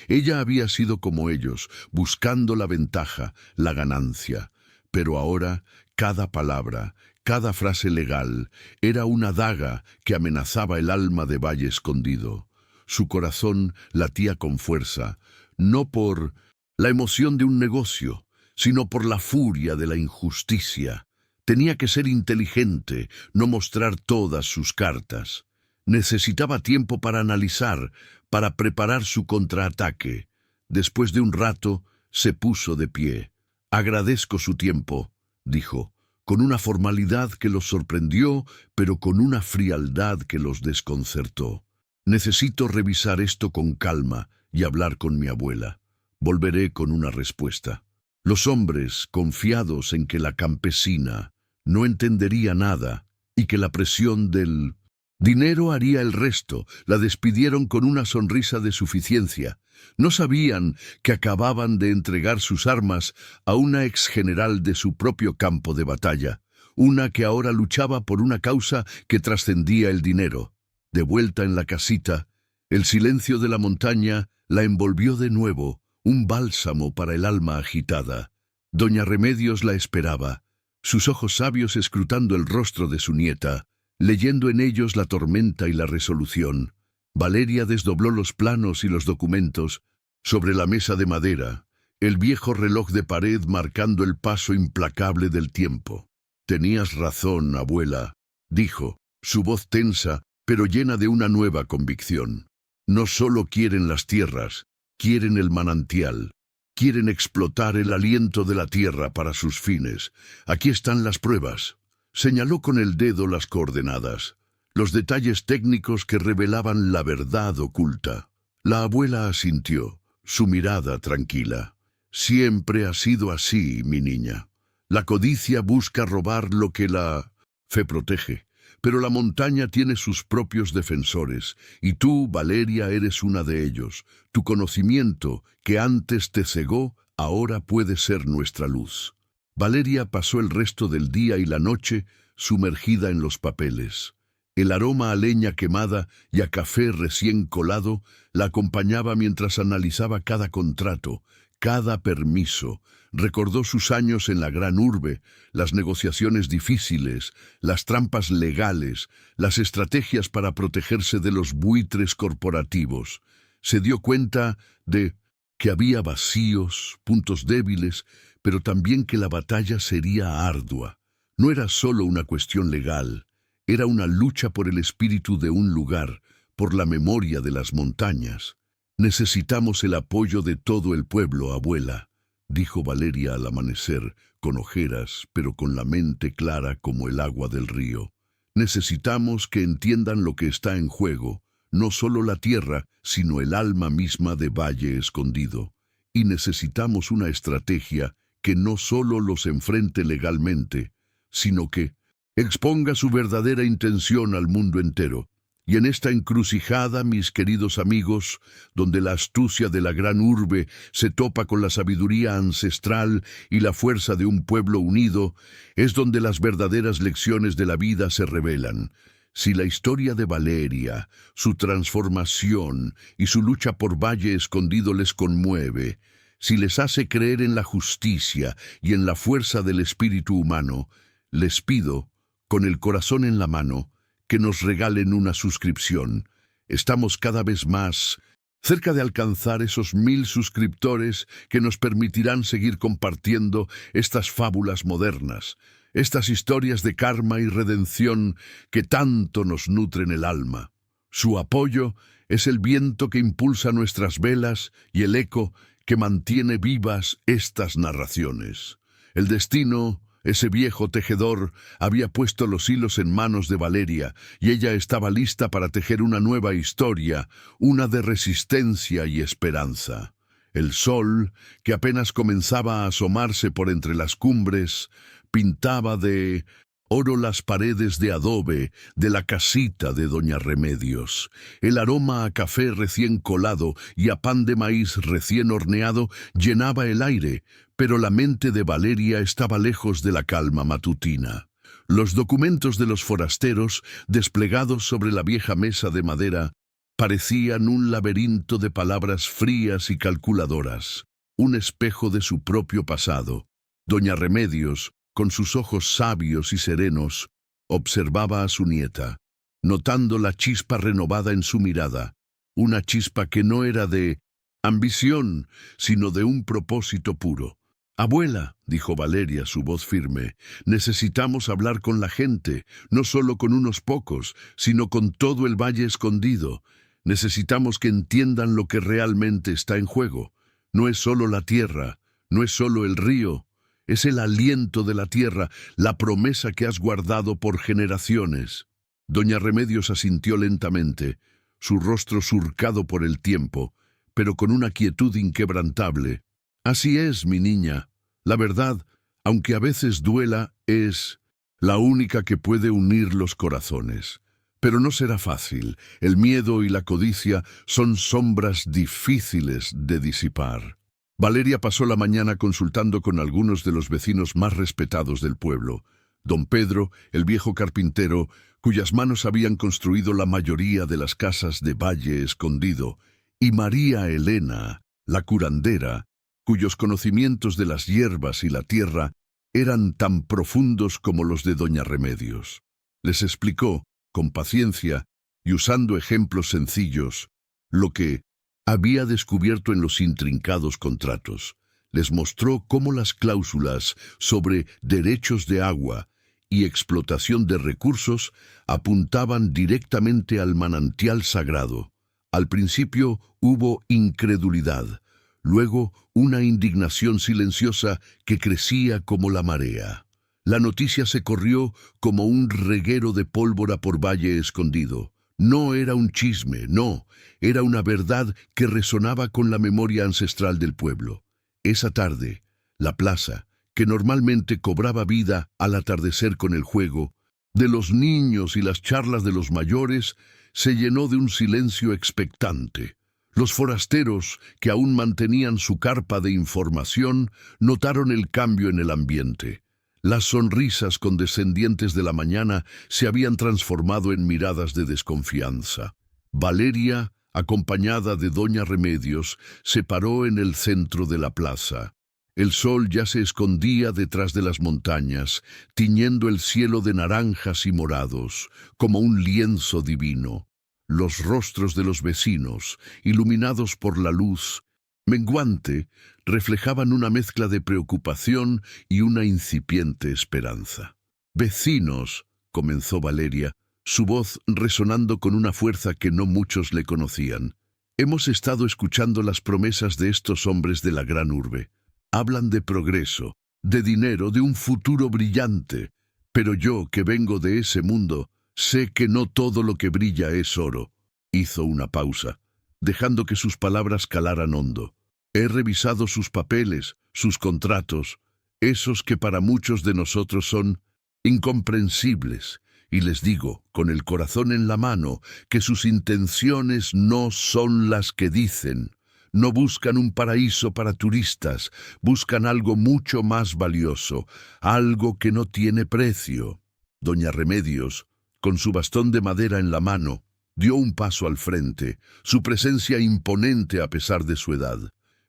Ella había sido como ellos, buscando la ventaja, la ganancia. Pero ahora, cada palabra, cada frase legal, era una daga que amenazaba el alma de Valle Escondido. Su corazón latía con fuerza, no por la emoción de un negocio, sino por la furia de la injusticia. Tenía que ser inteligente, no mostrar todas sus cartas. Necesitaba tiempo para analizar, para preparar su contraataque. Después de un rato, se puso de pie. «Agradezco su tiempo», dijo, con una formalidad que los sorprendió, pero con una frialdad que los desconcertó. «Necesito revisar esto con calma y hablar con mi abuela. Volveré con una respuesta». Los hombres, confiados en que la campesina no entendería nada y que la presión del dinero haría el resto, la despidieron con una sonrisa de suficiencia. No sabían que acababan de entregar sus armas a una exgeneral de su propio campo de batalla, una que ahora luchaba por una causa que trascendía el dinero. De vuelta en la casita, el silencio de la montaña la envolvió de nuevo, un bálsamo para el alma agitada. Doña Remedios la esperaba, sus ojos sabios escrutando el rostro de su nieta, leyendo en ellos la tormenta y la resolución. Valeria desdobló los planos y los documentos sobre la mesa de madera, el viejo reloj de pared marcando el paso implacable del tiempo. Tenías razón, abuela, dijo, su voz tensa, pero llena de una nueva convicción. No solo quieren las tierras, quieren el manantial. Quieren explotar el aliento de la tierra para sus fines. Aquí están las pruebas. Señaló con el dedo las coordenadas, los detalles técnicos que revelaban la verdad oculta. La abuela asintió, su mirada tranquila. Siempre ha sido así, mi niña. La codicia busca robar lo que la fe protege, pero la montaña tiene sus propios defensores, y tú, Valeria, eres una de ellos. Tu conocimiento, que antes te cegó, ahora puede ser nuestra luz. Valeria pasó el resto del día y la noche sumergida en los papeles. El aroma a leña quemada y a café recién colado la acompañaba mientras analizaba cada contrato, cada permiso. Recordó sus años en la gran urbe, las negociaciones difíciles, las trampas legales, las estrategias para protegerse de los buitres corporativos. Se dio cuenta de que había vacíos, puntos débiles, pero también que la batalla sería ardua. No era solo una cuestión legal, era una lucha por el espíritu de un lugar, por la memoria de las montañas. Necesitamos el apoyo de todo el pueblo, abuela, dijo Valeria al amanecer, con ojeras, pero con la mente clara como el agua del río. Necesitamos que entiendan lo que está en juego, no solo la tierra, sino el alma misma de Valle Escondido. Y necesitamos una estrategia que no solo los enfrente legalmente, sino que exponga su verdadera intención al mundo entero. Y en esta encrucijada, mis queridos amigos, donde la astucia de la gran urbe se topa con la sabiduría ancestral y la fuerza de un pueblo unido, es donde las verdaderas lecciones de la vida se revelan. Si la historia de Valeria, su transformación y su lucha por Valle Escondido les conmueve, si les hace creer en la justicia y en la fuerza del espíritu humano, les pido, con el corazón en la mano, que nos regalen una suscripción. Estamos cada vez más cerca de alcanzar esos 1000 suscriptores que nos permitirán seguir compartiendo estas fábulas modernas, estas historias de karma y redención que tanto nos nutren el alma. Su apoyo es el viento que impulsa nuestras velas y el eco que mantiene vivas estas narraciones. El destino, ese viejo tejedor, había puesto los hilos en manos de Valeria, y ella estaba lista para tejer una nueva historia, una de resistencia y esperanza. El sol, que apenas comenzaba a asomarse por entre las cumbres, pintaba de oro las paredes de adobe de la casita de Doña Remedios. El aroma a café recién colado y a pan de maíz recién horneado llenaba el aire, pero la mente de Valeria estaba lejos de la calma matutina. Los documentos de los forasteros, desplegados sobre la vieja mesa de madera, parecían un laberinto de palabras frías y calculadoras, un espejo de su propio pasado. Doña Remedios, con sus ojos sabios y serenos, observaba a su nieta, notando la chispa renovada en su mirada, una chispa que no era de ambición, sino de un propósito puro. «Abuela», dijo Valeria, su voz firme, «necesitamos hablar con la gente, no solo con unos pocos, sino con todo el Valle Escondido. Necesitamos que entiendan lo que realmente está en juego. No es solo la tierra, no es solo el río, es el aliento de la tierra, la promesa que has guardado por generaciones». Doña Remedios asintió lentamente, su rostro surcado por el tiempo, pero con una quietud inquebrantable. «Así es, mi niña. La verdad, aunque a veces duela, es la única que puede unir los corazones. Pero no será fácil. El miedo y la codicia son sombras difíciles de disipar». Valeria pasó la mañana consultando con algunos de los vecinos más respetados del pueblo. Don Pedro, el viejo carpintero, cuyas manos habían construido la mayoría de las casas de Valle Escondido, y María Elena, la curandera, cuyos conocimientos de las hierbas y la tierra eran tan profundos como los de Doña Remedios. Les explicó, con paciencia y usando ejemplos sencillos, lo que había descubierto en los intrincados contratos. Les mostró cómo las cláusulas sobre derechos de agua y explotación de recursos apuntaban directamente al manantial sagrado. Al principio hubo incredulidad, luego una indignación silenciosa que crecía como la marea. La noticia se corrió como un reguero de pólvora por Valle Escondido. No era un chisme, no, era una verdad que resonaba con la memoria ancestral del pueblo. Esa tarde, la plaza, que normalmente cobraba vida al atardecer con el juego de los niños y las charlas de los mayores, se llenó de un silencio expectante. Los forasteros, que aún mantenían su carpa de información, notaron el cambio en el ambiente. Las sonrisas condescendientes de la mañana se habían transformado en miradas de desconfianza. Valeria, acompañada de doña Remedios, se paró en el centro de la plaza. El sol ya se escondía detrás de las montañas, tiñendo el cielo de naranjas y morados, como un lienzo divino. Los rostros de los vecinos, iluminados por la luz menguante, reflejaban una mezcla de preocupación y una incipiente esperanza. «Vecinos», comenzó Valeria, su voz resonando con una fuerza que no muchos le conocían. «Hemos estado escuchando las promesas de estos hombres de la gran urbe. Hablan de progreso, de dinero, de un futuro brillante. Pero yo, que vengo de ese mundo, sé que no todo lo que brilla es oro». Hizo una pausa, dejando que sus palabras calaran hondo. «He revisado sus papeles, sus contratos, esos que para muchos de nosotros son incomprensibles, y les digo, con el corazón en la mano, que sus intenciones no son las que dicen. No buscan un paraíso para turistas, buscan algo mucho más valioso, algo que no tiene precio». Doña Remedios, con su bastón de madera en la mano, dio un paso al frente, su presencia imponente a pesar de su edad.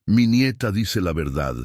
«Mi nieta dice la verdad.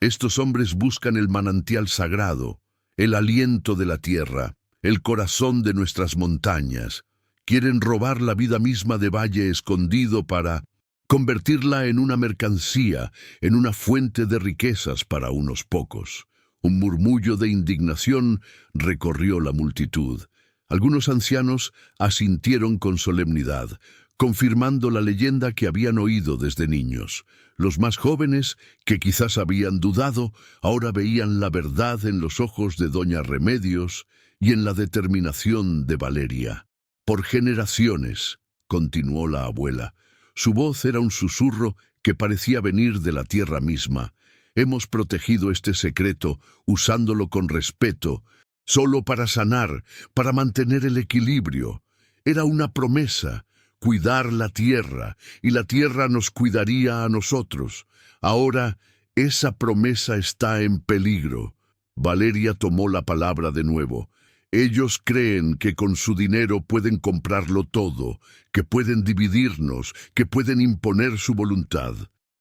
Estos hombres buscan el manantial sagrado, el aliento de la tierra, el corazón de nuestras montañas. Quieren robar la vida misma de Valle Escondido para convertirla en una mercancía, en una fuente de riquezas para unos pocos». Un murmullo de indignación recorrió la multitud. Algunos ancianos asintieron con solemnidad, confirmando la leyenda que habían oído desde niños. Los más jóvenes, que quizás habían dudado, ahora veían la verdad en los ojos de doña Remedios y en la determinación de Valeria. «Por generaciones», continuó la abuela. Su voz era un susurro que parecía venir de la tierra misma. «Hemos protegido este secreto, usándolo con respeto, solo para sanar, para mantener el equilibrio. Era una promesa, cuidar la tierra, y la tierra nos cuidaría a nosotros. Ahora, esa promesa está en peligro». Valeria tomó la palabra de nuevo. «Ellos creen que con su dinero pueden comprarlo todo, que pueden dividirnos, que pueden imponer su voluntad.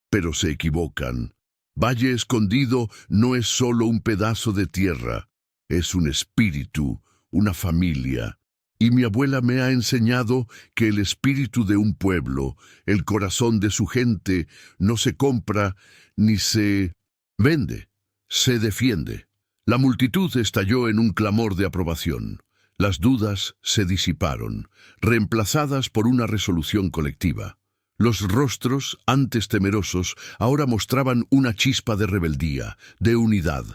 Pero se equivocan. Valle Escondido no es solo un pedazo de tierra. Es un espíritu, una familia. Y mi abuela me ha enseñado que el espíritu de un pueblo, el corazón de su gente, no se compra ni se vende, se defiende». La multitud estalló en un clamor de aprobación. Las dudas se disiparon, reemplazadas por una resolución colectiva. Los rostros, antes temerosos, ahora mostraban una chispa de rebeldía, de unidad.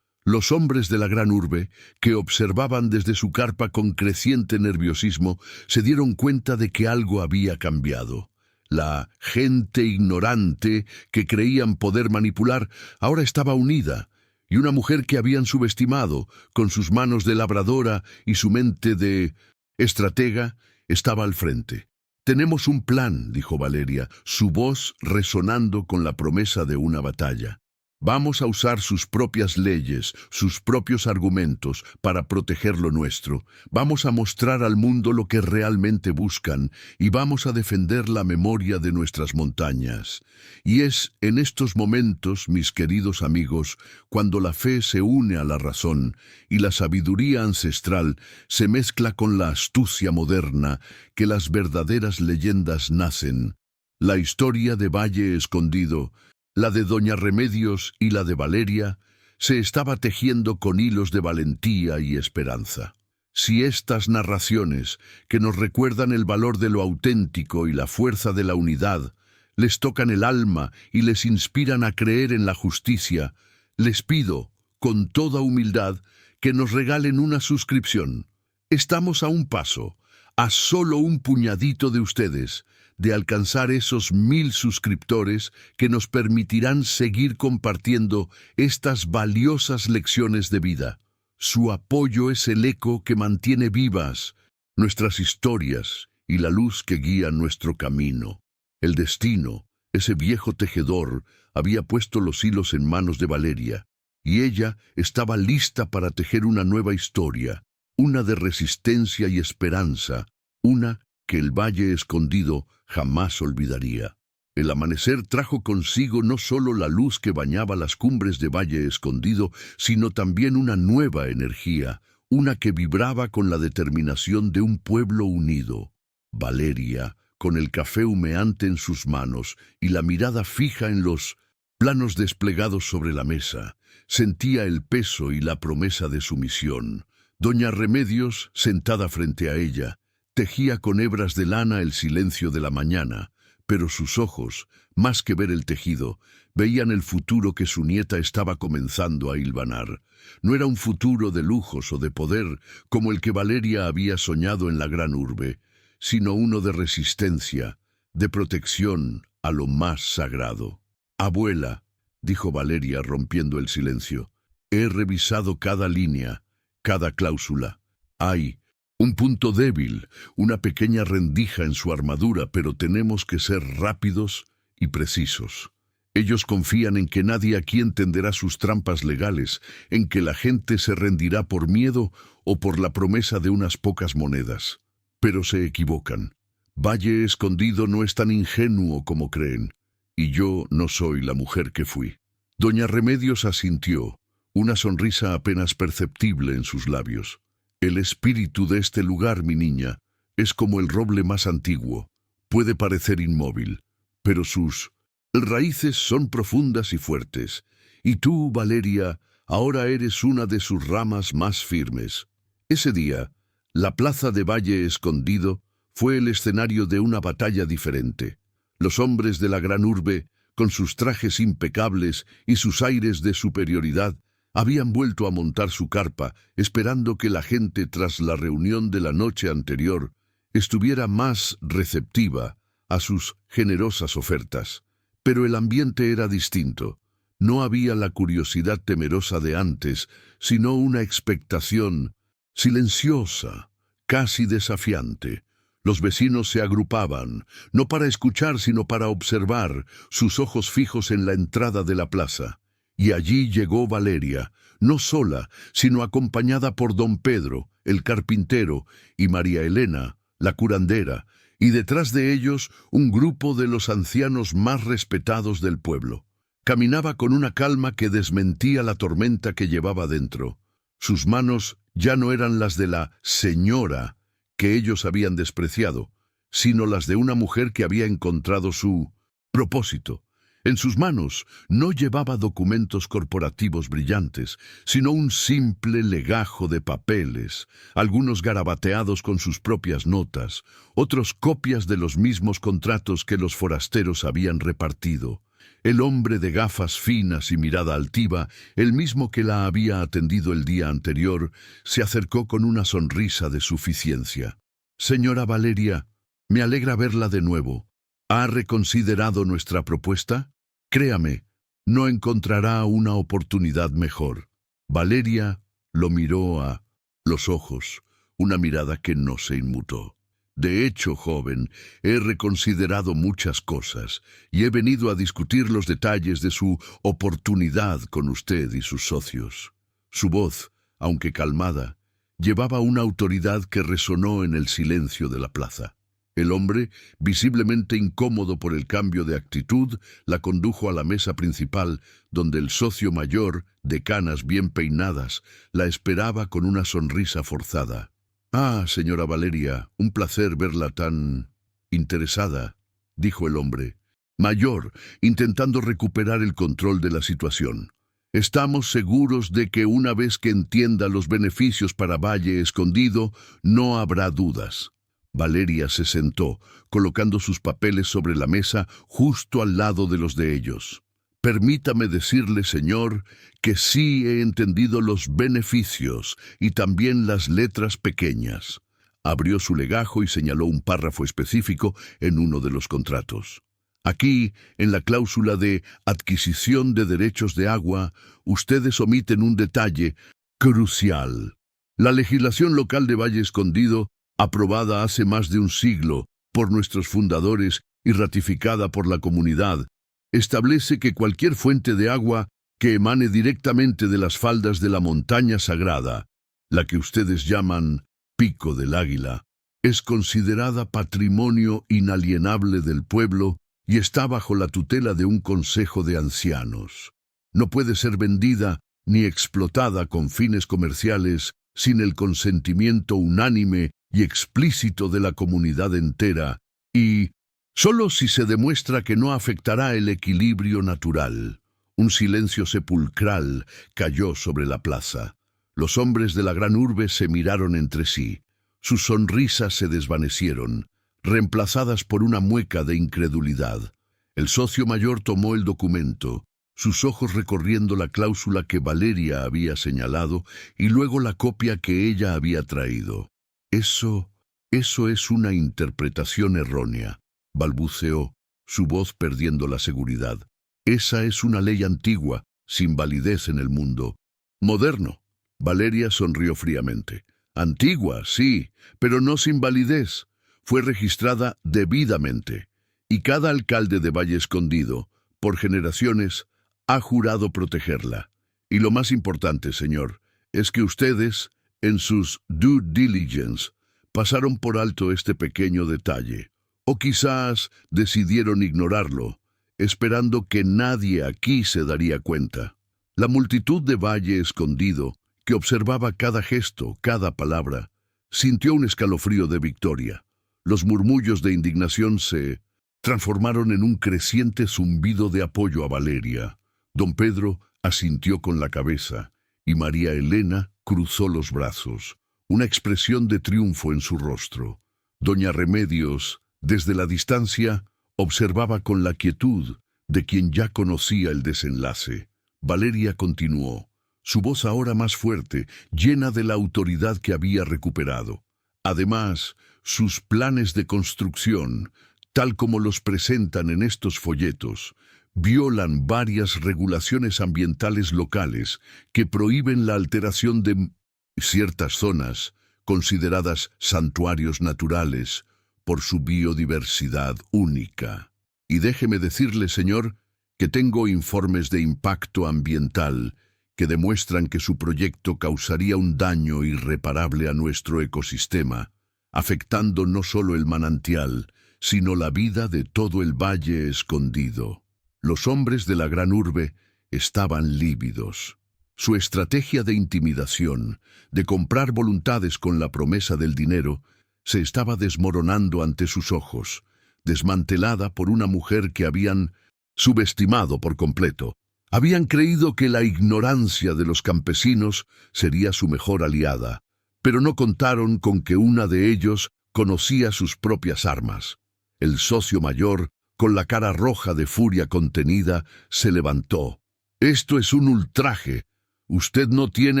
Los hombres de la gran urbe, que observaban desde su carpa con creciente nerviosismo, se dieron cuenta de que algo había cambiado. La gente ignorante, que creían poder manipular, ahora estaba unida, y una mujer que habían subestimado, con sus manos de labradora y su mente de estratega, estaba al frente. «Tenemos un plan», dijo Valeria, su voz resonando con la promesa de una batalla. «Vamos a usar sus propias leyes, sus propios argumentos para proteger lo nuestro. Vamos a mostrar al mundo lo que realmente buscan y vamos a defender la memoria de nuestras montañas». Y es en estos momentos, mis queridos amigos, cuando la fe se une a la razón y la sabiduría ancestral se mezcla con la astucia moderna, que las verdaderas leyendas nacen. La historia de Valle Escondido La de doña Remedios y la de Valeria se estaba tejiendo con hilos de valentía y esperanza. Si estas narraciones, que nos recuerdan el valor de lo auténtico y la fuerza de la unidad, les tocan el alma y les inspiran a creer en la justicia, les pido, con toda humildad, que nos regalen una suscripción. Estamos a un paso, a solo un puñadito de ustedes, de alcanzar esos 1000 suscriptores que nos permitirán seguir compartiendo estas valiosas lecciones de vida. Su apoyo es el eco que mantiene vivas nuestras historias y la luz que guía nuestro camino. El destino, ese viejo tejedor, había puesto los hilos en manos de Valeria, y ella estaba lista para tejer una nueva historia, una de resistencia y esperanza, una que el Valle Escondido jamás olvidaría. El amanecer trajo consigo no solo la luz que bañaba las cumbres de Valle Escondido, sino también una nueva energía, una que vibraba con la determinación de un pueblo unido. Valeria, con el café humeante en sus manos y la mirada fija en los planos desplegados sobre la mesa, sentía el peso y la promesa de su misión. Doña Remedios, sentada frente a ella, tejía con hebras de lana el silencio de la mañana, pero sus ojos, más que ver el tejido, veían el futuro que su nieta estaba comenzando a hilvanar. No era un futuro de lujos o de poder, como el que Valeria había soñado en la gran urbe, sino uno de resistencia, de protección a lo más sagrado. «Abuela», dijo Valeria rompiendo el silencio, «he revisado cada línea, cada cláusula. Hay un punto débil, una pequeña rendija en su armadura, pero tenemos que ser rápidos y precisos. Ellos confían en que nadie aquí entenderá sus trampas legales, en que la gente se rendirá por miedo o por la promesa de unas pocas monedas. Pero se equivocan. Valle Escondido no es tan ingenuo como creen, y yo no soy la mujer que fui». Doña Remedios asintió, una sonrisa apenas perceptible en sus labios. «El espíritu de este lugar, mi niña, es como el roble más antiguo. Puede parecer inmóvil, pero sus raíces son profundas y fuertes. Y tú, Valeria, ahora eres una de sus ramas más firmes». Ese día, la plaza de Valle Escondido fue el escenario de una batalla diferente. Los hombres de la gran urbe, con sus trajes impecables y sus aires de superioridad, habían vuelto a montar su carpa, esperando que la gente, tras la reunión de la noche anterior, estuviera más receptiva a sus generosas ofertas. Pero el ambiente era distinto. No había la curiosidad temerosa de antes, sino una expectación silenciosa, casi desafiante. Los vecinos se agrupaban, no para escuchar, sino para observar, sus ojos fijos en la entrada de la plaza. Y allí llegó Valeria, no sola, sino acompañada por don Pedro, el carpintero, y María Elena, la curandera, y detrás de ellos un grupo de los ancianos más respetados del pueblo. Caminaba con una calma que desmentía la tormenta que llevaba dentro. Sus manos ya no eran las de la señora que ellos habían despreciado, sino las de una mujer que había encontrado su propósito. En sus manos no llevaba documentos corporativos brillantes, sino un simple legajo de papeles, algunos garabateados con sus propias notas, otros copias de los mismos contratos que los forasteros habían repartido. El hombre de gafas finas y mirada altiva, el mismo que la había atendido el día anterior, se acercó con una sonrisa de suficiencia. «Señora Valeria, me alegra verla de nuevo. ¿Ha reconsiderado nuestra propuesta? Créame, no encontrará una oportunidad mejor». Valeria lo miró a los ojos, una mirada que no se inmutó. «De hecho, joven, he reconsiderado muchas cosas y he venido a discutir los detalles de su oportunidad con usted y sus socios». Su voz, aunque calmada, llevaba una autoridad que resonó en el silencio de la plaza. El hombre, visiblemente incómodo por el cambio de actitud, la condujo a la mesa principal, donde el socio mayor, de canas bien peinadas, la esperaba con una sonrisa forzada. «Ah, señora Valeria, un placer verla tan interesada», dijo el hombre. Mayor, intentando recuperar el control de la situación. Estamos seguros de que una vez que entienda los beneficios para Valle Escondido, no habrá dudas. Valeria se sentó, colocando sus papeles sobre la mesa justo al lado de los de ellos. Permítame decirle, señor, que sí he entendido los beneficios y también las letras pequeñas. Abrió su legajo y señaló un párrafo específico en uno de los contratos. Aquí, en la cláusula de adquisición de derechos de agua, ustedes omiten un detalle crucial. La legislación local de Valle Escondido, aprobada hace más de un siglo por nuestros fundadores y ratificada por la comunidad, establece que cualquier fuente de agua que emane directamente de las faldas de la montaña sagrada, la que ustedes llaman Pico del Águila, es considerada patrimonio inalienable del pueblo y está bajo la tutela de un consejo de ancianos. No puede ser vendida ni explotada con fines comerciales sin el consentimiento unánime y explícito de la comunidad entera, y solo si se demuestra que no afectará el equilibrio natural. Un silencio sepulcral cayó sobre la plaza. Los hombres de la gran urbe se miraron entre sí. Sus sonrisas se desvanecieron, reemplazadas por una mueca de incredulidad. El socio mayor tomó el documento, sus ojos recorriendo la cláusula que Valeria había señalado y luego la copia que ella había traído. Eso es una interpretación errónea, balbuceó, su voz perdiendo la seguridad. Esa es una ley antigua, sin validez en el mundo moderno. Valeria sonrió fríamente. Antigua, sí, pero no sin validez. Fue registrada debidamente, y cada alcalde de Valle Escondido, por generaciones, ha jurado protegerla. Y lo más importante, señor, es que ustedes, en sus due diligence, pasaron por alto este pequeño detalle. O quizás decidieron ignorarlo, esperando que nadie aquí se daría cuenta. La multitud de Valle Escondido, que observaba cada gesto, cada palabra, sintió un escalofrío de victoria. Los murmullos de indignación se transformaron en un creciente zumbido de apoyo a Valeria. Don Pedro asintió con la cabeza, y María Elena cruzó los brazos, una expresión de triunfo en su rostro. Doña Remedios, desde la distancia, observaba con la quietud de quien ya conocía el desenlace. Valeria continuó, su voz ahora más fuerte, llena de la autoridad que había recuperado. Además, sus planes de construcción, tal como los presentan en estos folletos, violan varias regulaciones ambientales locales que prohíben la alteración de ciertas zonas consideradas santuarios naturales por su biodiversidad única. Y déjeme decirle, señor, que tengo informes de impacto ambiental que demuestran que su proyecto causaría un daño irreparable a nuestro ecosistema, afectando no solo el manantial, sino la vida de todo el Valle Escondido. Los hombres de la gran urbe estaban lívidos. Su estrategia de intimidación, de comprar voluntades con la promesa del dinero, se estaba desmoronando ante sus ojos, desmantelada por una mujer que habían subestimado por completo. Habían creído que la ignorancia de los campesinos sería su mejor aliada, pero no contaron con que una de ellos conocía sus propias armas. El socio mayor, con la cara roja de furia contenida, se levantó. «Esto es un ultraje. Usted no tiene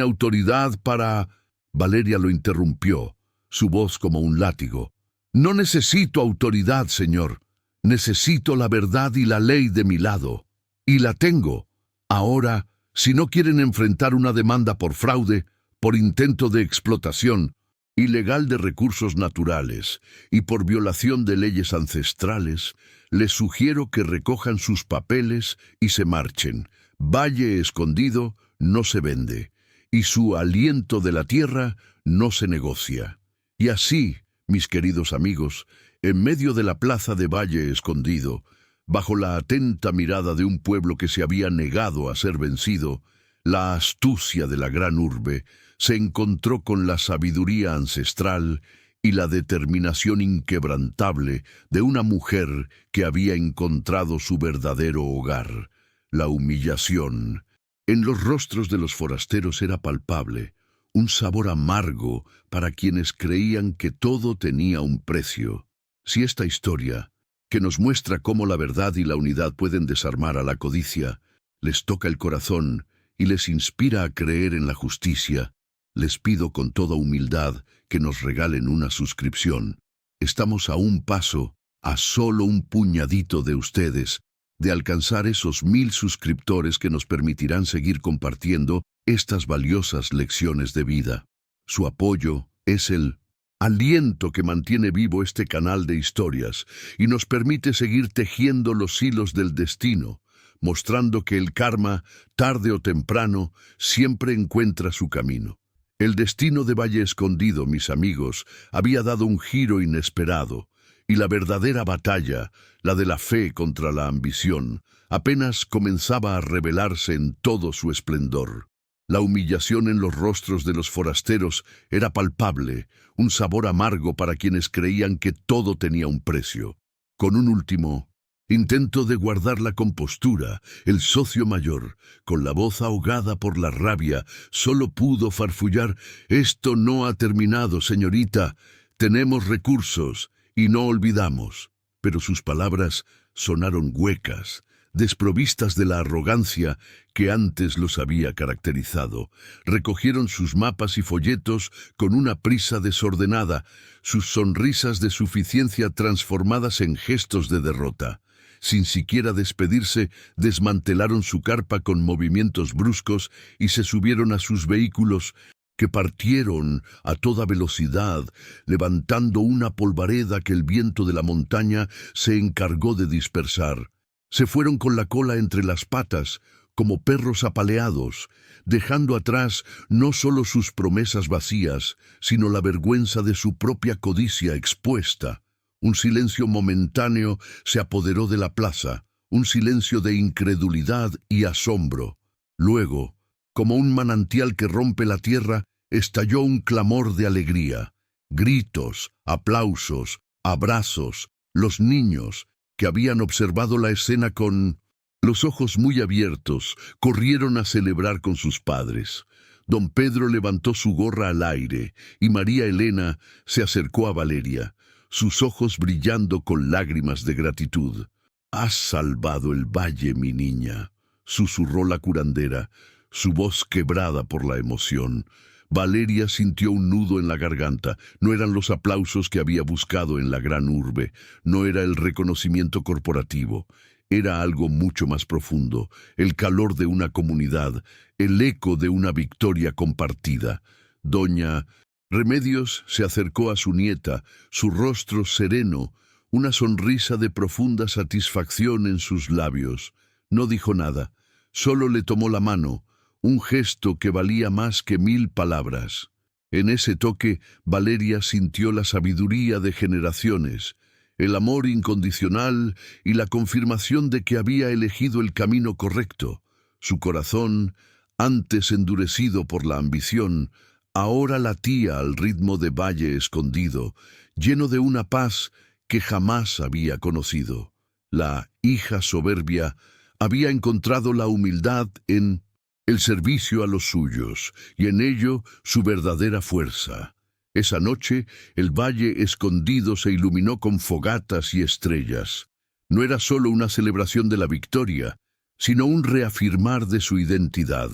autoridad para...» Valeria lo interrumpió, su voz como un látigo. «No necesito autoridad, señor. Necesito la verdad y la ley de mi lado. Y la tengo. Ahora, si no quieren enfrentar una demanda por fraude, por intento de explotación ilegal de recursos naturales y por violación de leyes ancestrales, les sugiero que recojan sus papeles y se marchen. Valle Escondido no se vende, y su aliento de la tierra no se negocia». Y así, mis queridos amigos, en medio de la plaza de Valle Escondido, bajo la atenta mirada de un pueblo que se había negado a ser vencido, la astucia de la gran urbe se encontró con la sabiduría ancestral y la determinación inquebrantable de una mujer que había encontrado su verdadero hogar. La humillación en los rostros de los forasteros era palpable, un sabor amargo para quienes creían que todo tenía un precio. Si esta historia, que nos muestra cómo la verdad y la unidad pueden desarmar a la codicia, les toca el corazón y les inspira a creer en la justicia, les pido con toda humildad que nos regalen una suscripción. Estamos a un paso, a solo un puñadito de ustedes, de alcanzar esos 1000 suscriptores que nos permitirán seguir compartiendo estas valiosas lecciones de vida. Su apoyo es el aliento que mantiene vivo este canal de historias y nos permite seguir tejiendo los hilos del destino, mostrando que el karma, tarde o temprano, siempre encuentra su camino. El destino de Valle Escondido, mis amigos, había dado un giro inesperado, y la verdadera batalla, la de la fe contra la ambición, apenas comenzaba a revelarse en todo su esplendor. La humillación en los rostros de los forasteros era palpable, un sabor amargo para quienes creían que todo tenía un precio. Con un último intento de guardar la compostura, el socio mayor, con la voz ahogada por la rabia, solo pudo farfullar: «Esto no ha terminado, señorita. Tenemos recursos y no olvidamos». Pero sus palabras sonaron huecas, desprovistas de la arrogancia que antes los había caracterizado. Recogieron sus mapas y folletos con una prisa desordenada, sus sonrisas de suficiencia transformadas en gestos de derrota. Sin siquiera despedirse, desmantelaron su carpa con movimientos bruscos y se subieron a sus vehículos, que partieron a toda velocidad, levantando una polvareda que el viento de la montaña se encargó de dispersar. Se fueron con la cola entre las patas, como perros apaleados, dejando atrás no solo sus promesas vacías, sino la vergüenza de su propia codicia expuesta. Un silencio momentáneo se apoderó de la plaza, un silencio de incredulidad y asombro. Luego, como un manantial que rompe la tierra, estalló un clamor de alegría. Gritos, aplausos, abrazos. Los niños, que habían observado la escena con los ojos muy abiertos, corrieron a celebrar con sus padres. Don Pedro levantó su gorra al aire y María Elena se acercó a Valeria, sus ojos brillando con lágrimas de gratitud. «Has salvado el valle, mi niña», susurró la curandera, su voz quebrada por la emoción. Valeria sintió un nudo en la garganta. No eran los aplausos que había buscado en la gran urbe, no era el reconocimiento corporativo. Era algo mucho más profundo, el calor de una comunidad, el eco de una victoria compartida. Doña Remedios se acercó a su nieta, su rostro sereno, una sonrisa de profunda satisfacción en sus labios. No dijo nada, solo le tomó la mano, un gesto que valía más que 1000 palabras. En ese toque, Valeria sintió la sabiduría de generaciones, el amor incondicional y la confirmación de que había elegido el camino correcto. Su corazón, antes endurecido por la ambición, ahora latía al ritmo de Valle Escondido, lleno de una paz que jamás había conocido. La hija soberbia había encontrado la humildad en el servicio a los suyos, y en ello su verdadera fuerza. Esa noche, el Valle Escondido se iluminó con fogatas y estrellas. No era solo una celebración de la victoria, sino un reafirmar de su identidad,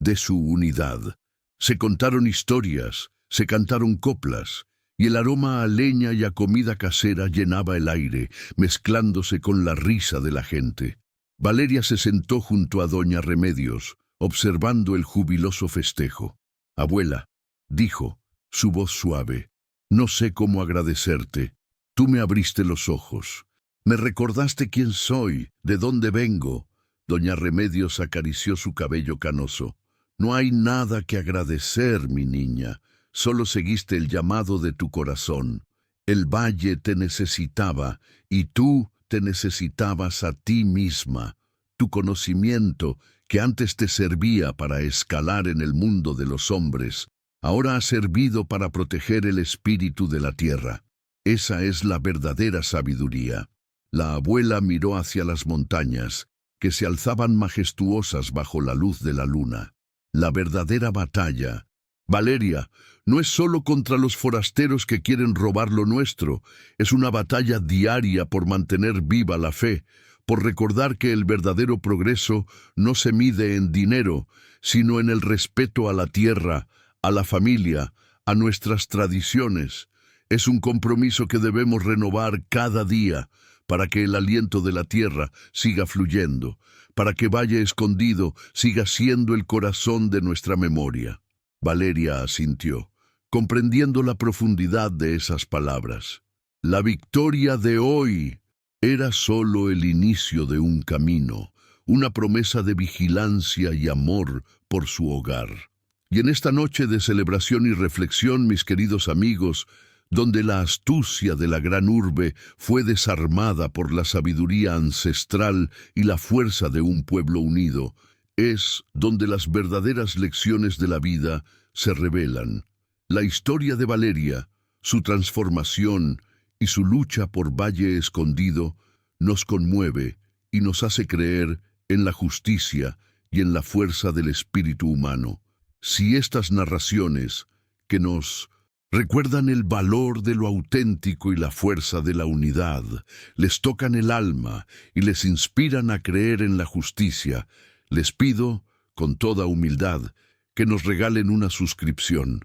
de su unidad. Se contaron historias, se cantaron coplas, y el aroma a leña y a comida casera llenaba el aire, mezclándose con la risa de la gente. Valeria se sentó junto a doña Remedios, observando el jubiloso festejo. «Abuela», dijo, su voz suave, «no sé cómo agradecerte. Tú me abriste los ojos. Me recordaste quién soy, de dónde vengo». Doña Remedios acarició su cabello canoso. «No hay nada que agradecer, mi niña. Solo seguiste el llamado de tu corazón. El valle te necesitaba y tú te necesitabas a ti misma. Tu conocimiento, que antes te servía para escalar en el mundo de los hombres, Ahora ha servido para proteger el espíritu de la tierra. Esa es la verdadera sabiduría. La abuela miró hacia las montañas, que se alzaban majestuosas bajo la luz de la luna. La verdadera batalla, Valeria, no es solo contra los forasteros que quieren robar lo nuestro, es una batalla diaria por mantener viva la fe, por recordar que el verdadero progreso no se mide en dinero, sino en el respeto a la tierra, a la familia, a nuestras tradiciones. Es un compromiso que debemos renovar cada día para que el aliento de la tierra siga fluyendo, para que Valle Escondido siga siendo el corazón de nuestra memoria. Valeria asintió, comprendiendo la profundidad de esas palabras. La victoria de hoy era solo el inicio de un camino, una promesa de vigilancia y amor por su hogar. Y en esta noche de celebración y reflexión, mis queridos amigos, donde la astucia de la gran urbe fue desarmada por la sabiduría ancestral y la fuerza de un pueblo unido, es donde las verdaderas lecciones de la vida se revelan. La historia de Valeria, su transformación y su lucha por Valle Escondido nos conmueve y nos hace creer en la justicia y en la fuerza del espíritu humano. Si estas narraciones, que nos recuerdan el valor de lo auténtico y la fuerza de la unidad, les tocan el alma y les inspiran a creer en la justicia, les pido, con toda humildad, que nos regalen una suscripción.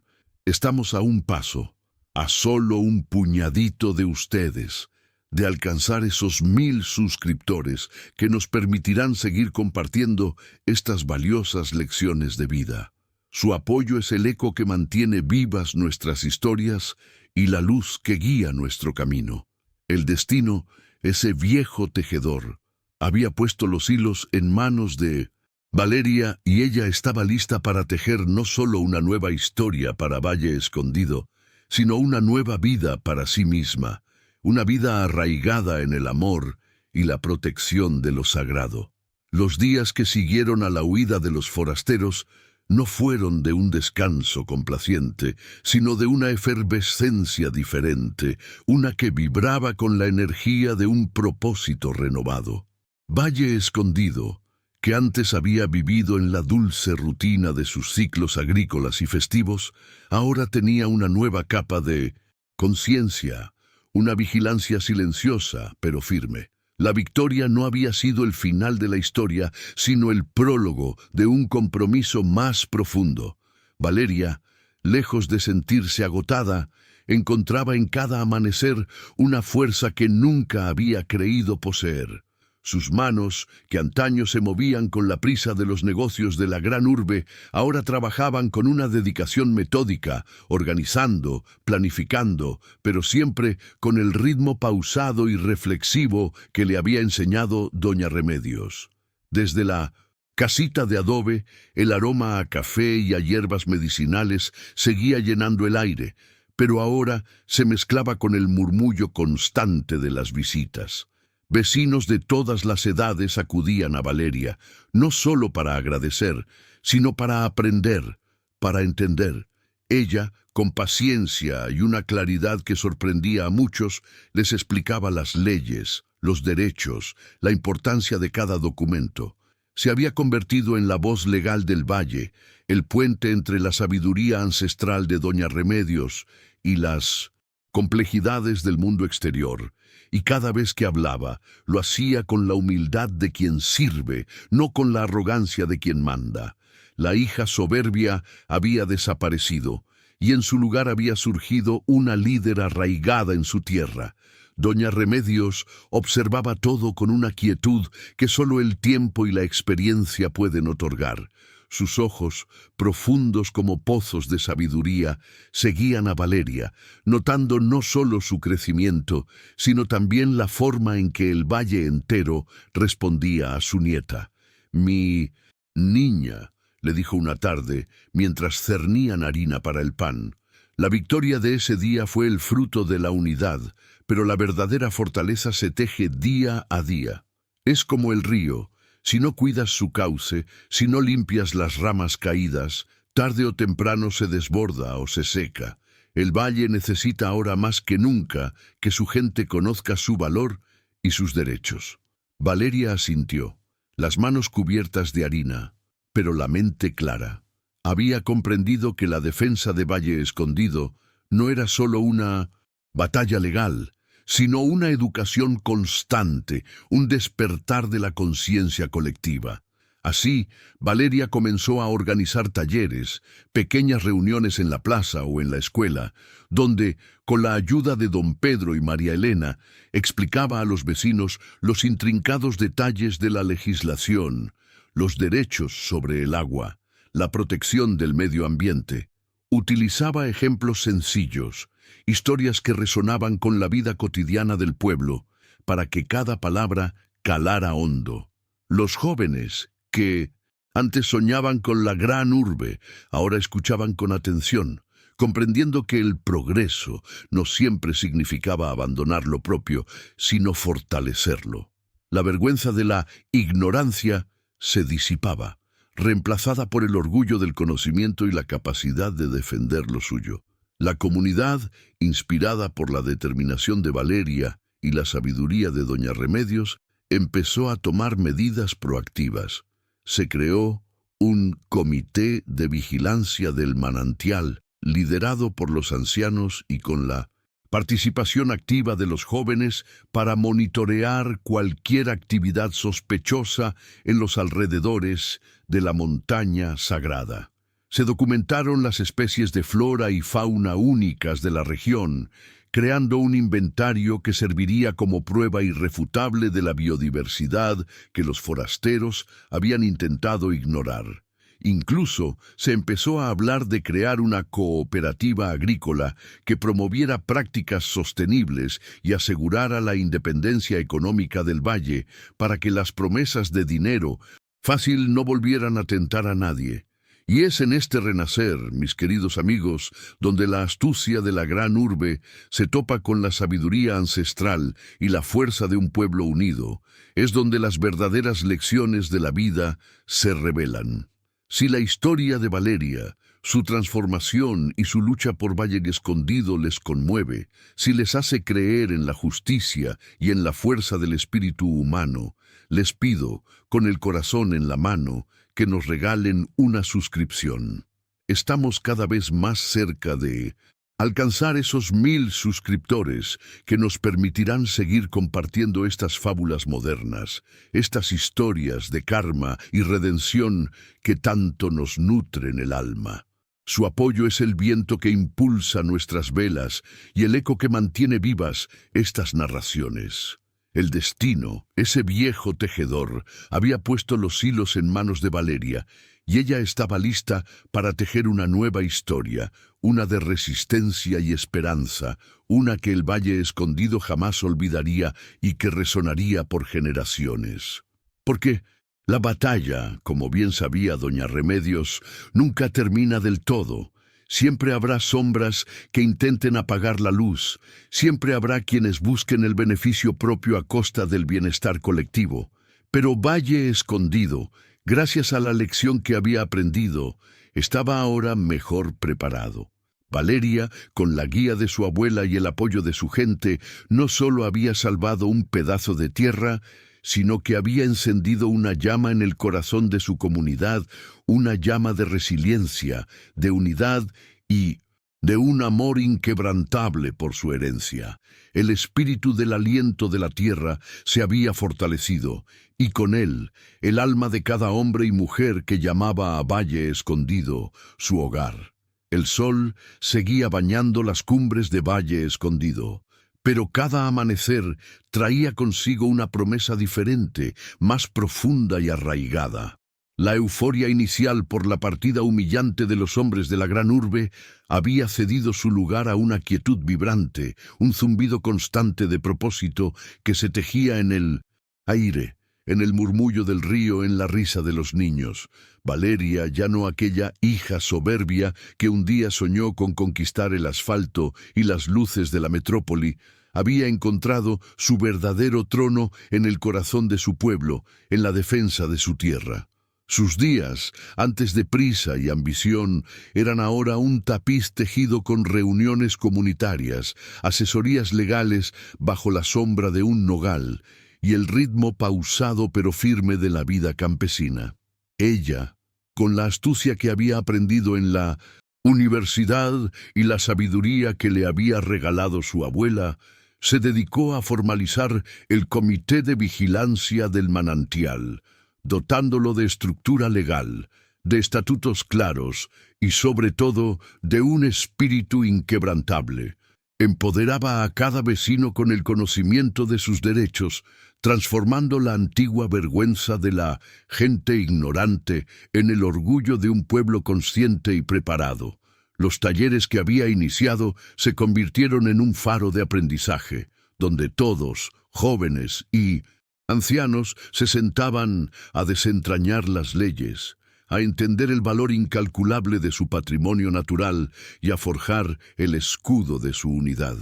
Estamos a un paso, a solo un puñadito de ustedes, de alcanzar esos 1000 suscriptores que nos permitirán seguir compartiendo estas valiosas lecciones de vida. Su apoyo es el eco que mantiene vivas nuestras historias y la luz que guía nuestro camino. El destino, ese viejo tejedor, había puesto los hilos en manos de Valeria y ella estaba lista para tejer no solo una nueva historia para Valle Escondido, sino una nueva vida para sí misma, una vida arraigada en el amor y la protección de lo sagrado. Los días que siguieron a la huida de los forasteros no fueron de un descanso complaciente, sino de una efervescencia diferente, una que vibraba con la energía de un propósito renovado. Valle Escondido, que antes había vivido en la dulce rutina de sus ciclos agrícolas y festivos, ahora tenía una nueva capa de conciencia, una vigilancia silenciosa pero firme. La victoria no había sido el final de la historia, sino el prólogo de un compromiso más profundo. Valeria, lejos de sentirse agotada, encontraba en cada amanecer una fuerza que nunca había creído poseer. Sus manos, que antaño se movían con la prisa de los negocios de la gran urbe, ahora trabajaban con una dedicación metódica, organizando, planificando, pero siempre con el ritmo pausado y reflexivo que le había enseñado doña Remedios. Desde la casita de adobe, el aroma a café y a hierbas medicinales seguía llenando el aire, pero ahora se mezclaba con el murmullo constante de las visitas. Vecinos de todas las edades acudían a Valeria, no solo para agradecer, sino para aprender, para entender. Ella, con paciencia y una claridad que sorprendía a muchos, les explicaba las leyes, los derechos, la importancia de cada documento. Se había convertido en la voz legal del valle, el puente entre la sabiduría ancestral de doña Remedios y las complejidades del mundo exterior, y cada vez que hablaba, lo hacía con la humildad de quien sirve, no con la arrogancia de quien manda. La hija soberbia había desaparecido, y en su lugar había surgido una líder arraigada en su tierra. Doña Remedios observaba todo con una quietud que solo el tiempo y la experiencia pueden otorgar. Sus ojos, profundos como pozos de sabiduría, seguían a Valeria, notando no solo su crecimiento, sino también la forma en que el valle entero respondía a su nieta. «Mi niña», le dijo una tarde, mientras cernían harina para el pan. La victoria de ese día fue el fruto de la unidad, pero la verdadera fortaleza se teje día a día. Es como el río. Si no cuidas su cauce, si no limpias las ramas caídas, Tarde o temprano se desborda o se seca. El valle necesita ahora más que nunca que su gente conozca su valor y sus derechos. Valeria asintió, las manos cubiertas de harina, pero la mente clara. Había comprendido que la defensa de Valle Escondido no era solo una batalla legal, sino una educación constante, un despertar de la conciencia colectiva. Así, Valeria comenzó a organizar talleres, pequeñas reuniones en la plaza o en la escuela, donde, con la ayuda de don Pedro y María Elena, explicaba a los vecinos los intrincados detalles de la legislación, los derechos sobre el agua, la protección del medio ambiente. Utilizaba ejemplos sencillos, historias que resonaban con la vida cotidiana del pueblo, para que cada palabra calara hondo. Los jóvenes, que antes soñaban con la gran urbe, ahora escuchaban con atención, comprendiendo que el progreso no siempre significaba abandonar lo propio, sino fortalecerlo. La vergüenza de la ignorancia se disipaba, reemplazada por el orgullo del conocimiento y la capacidad de defender lo suyo. La comunidad, inspirada por la determinación de Valeria y la sabiduría de doña Remedios, empezó a tomar medidas proactivas. Se creó un comité de vigilancia del manantial, liderado por los ancianos y con la participación activa de los jóvenes para monitorear cualquier actividad sospechosa en los alrededores de la montaña sagrada. Se documentaron las especies de flora y fauna únicas de la región, creando un inventario que serviría como prueba irrefutable de la biodiversidad que los forasteros habían intentado ignorar. Incluso se empezó a hablar de crear una cooperativa agrícola que promoviera prácticas sostenibles y asegurara la independencia económica del valle para que las promesas de dinero fácil no volvieran a tentar a nadie. Y es en este renacer, mis queridos amigos, donde la astucia de la gran urbe se topa con la sabiduría ancestral y la fuerza de un pueblo unido. Es donde las verdaderas lecciones de la vida se revelan. Si la historia de Valeria, su transformación y su lucha por Valle Escondido les conmueve, si les hace creer en la justicia y en la fuerza del espíritu humano, les pido, con el corazón en la mano, que nos regalen una suscripción. Estamos cada vez más cerca de alcanzar esos 1000 suscriptores que nos permitirán seguir compartiendo estas fábulas modernas, estas historias de karma y redención que tanto nos nutren el alma. Su apoyo es el viento que impulsa nuestras velas y el eco que mantiene vivas estas narraciones. El destino, ese viejo tejedor, había puesto los hilos en manos de Valeria, y ella estaba lista para tejer una nueva historia, una de resistencia y esperanza, una que el Valle Escondido jamás olvidaría y que resonaría por generaciones. Porque la batalla, como bien sabía doña Remedios, nunca termina del todo. Siempre habrá sombras que intenten apagar la luz, siempre habrá quienes busquen el beneficio propio a costa del bienestar colectivo. Pero Valle Escondido, gracias a la lección que había aprendido, estaba ahora mejor preparado. Valeria, con la guía de su abuela y el apoyo de su gente, no solo había salvado un pedazo de tierra, sino que había encendido una llama en el corazón de su comunidad, una llama de resiliencia, de unidad y de un amor inquebrantable por su herencia. El espíritu del aliento de la tierra se había fortalecido, y con él, el alma de cada hombre y mujer que llamaba a Valle Escondido su hogar. El sol seguía bañando las cumbres de Valle Escondido. Pero cada amanecer traía consigo una promesa diferente, más profunda y arraigada. La euforia inicial por la partida humillante de los hombres de la gran urbe había cedido su lugar a una quietud vibrante, un zumbido constante de propósito que se tejía en el aire, en el murmullo del río, en la risa de los niños. Valeria, ya no aquella hija soberbia que un día soñó con conquistar el asfalto y las luces de la metrópoli, había encontrado su verdadero trono en el corazón de su pueblo, en la defensa de su tierra. Sus días, antes de prisa y ambición, eran ahora un tapiz tejido con reuniones comunitarias, asesorías legales bajo la sombra de un nogal y el ritmo pausado pero firme de la vida campesina. Ella, con la astucia que había aprendido en la universidad y la sabiduría que le había regalado su abuela, se dedicó a formalizar el Comité de Vigilancia del Manantial, dotándolo de estructura legal, de estatutos claros y, sobre todo, de un espíritu inquebrantable. Empoderaba a cada vecino con el conocimiento de sus derechos, transformando la antigua vergüenza de la gente ignorante en el orgullo de un pueblo consciente y preparado. Los talleres que había iniciado se convirtieron en un faro de aprendizaje, donde todos, jóvenes y ancianos, se sentaban a desentrañar las leyes, a entender el valor incalculable de su patrimonio natural y a forjar el escudo de su unidad.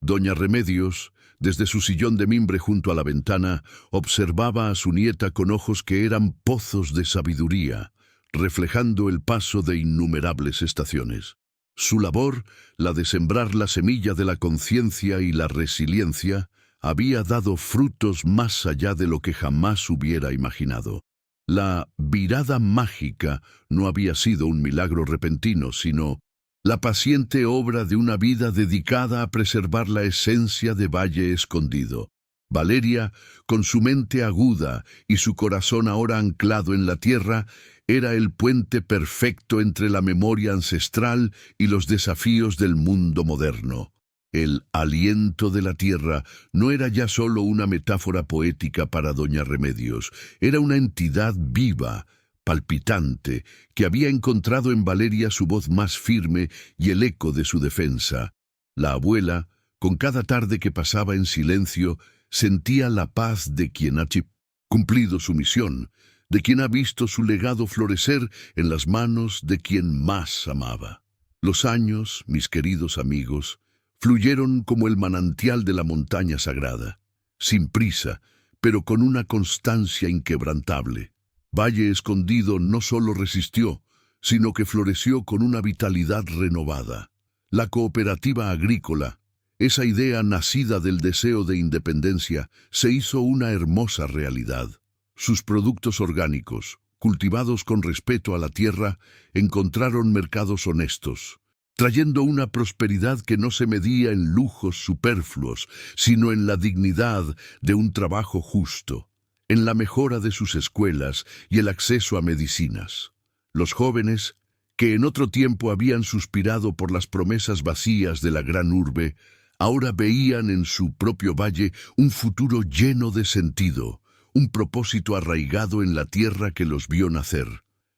Doña Remedios, desde su sillón de mimbre junto a la ventana, observaba a su nieta con ojos que eran pozos de sabiduría, reflejando el paso de innumerables estaciones. Su labor, la de sembrar la semilla de la conciencia y la resiliencia, había dado frutos más allá de lo que jamás hubiera imaginado. La virada mágica no había sido un milagro repentino, sino la paciente obra de una vida dedicada a preservar la esencia de Valle Escondido. Valeria, con su mente aguda y su corazón ahora anclado en la tierra, era el puente perfecto entre la memoria ancestral y los desafíos del mundo moderno. El aliento de la tierra no era ya solo una metáfora poética para Doña Remedios, era una entidad viva, palpitante, que había encontrado en Valeria su voz más firme y el eco de su defensa. La abuela, con cada tarde que pasaba en silencio, sentía la paz de quien ha cumplido su misión, de quien ha visto su legado florecer en las manos de quien más amaba. Los años, mis queridos amigos, fluyeron como el manantial de la montaña sagrada, sin prisa, pero con una constancia inquebrantable. Valle Escondido no solo resistió, sino que floreció con una vitalidad renovada. La cooperativa agrícola, esa idea nacida del deseo de independencia, se hizo una hermosa realidad. Sus productos orgánicos, cultivados con respeto a la tierra, encontraron mercados honestos, trayendo una prosperidad que no se medía en lujos superfluos, sino en la dignidad de un trabajo justo, en la mejora de sus escuelas y el acceso a medicinas. Los jóvenes, que en otro tiempo habían suspirado por las promesas vacías de la gran urbe, ahora veían en su propio valle un futuro lleno de sentido, un propósito arraigado en la tierra que los vio nacer.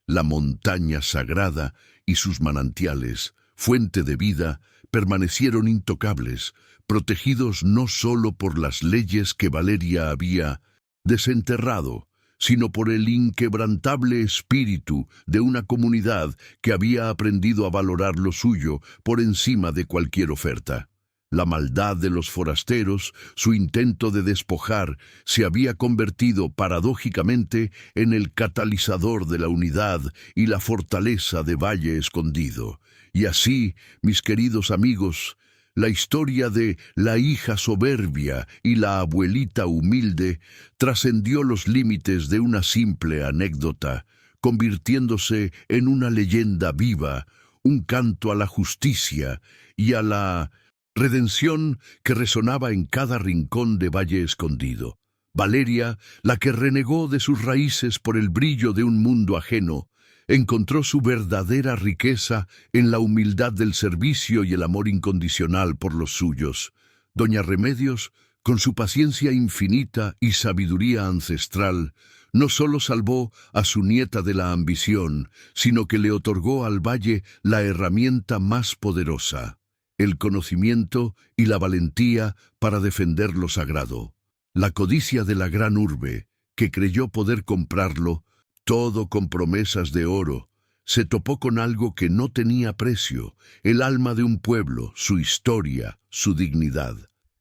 La montaña sagrada y sus manantiales, fuente de vida, permanecieron intocables, protegidos no solo por las leyes que Valeria había desenterrado, sino por el inquebrantable espíritu de una comunidad que había aprendido a valorar lo suyo por encima de cualquier oferta. La maldad de los forasteros, su intento de despojar, se había convertido paradójicamente en el catalizador de la unidad y la fortaleza de Valle Escondido. Y así, mis queridos amigos, la historia de la hija soberbia y la abuelita humilde trascendió los límites de una simple anécdota, convirtiéndose en una leyenda viva, un canto a la justicia y a la redención que resonaba en cada rincón de Valle Escondido. Valeria, la que renegó de sus raíces por el brillo de un mundo ajeno, encontró su verdadera riqueza en la humildad del servicio y el amor incondicional por los suyos. Doña Remedios, con su paciencia infinita y sabiduría ancestral, no solo salvó a su nieta de la ambición, sino que le otorgó al valle la herramienta más poderosa: el conocimiento y la valentía para defender lo sagrado. La codicia de la gran urbe, que creyó poder comprarlo, todo con promesas de oro, se topó con algo que no tenía precio: el alma de un pueblo, su historia, su dignidad.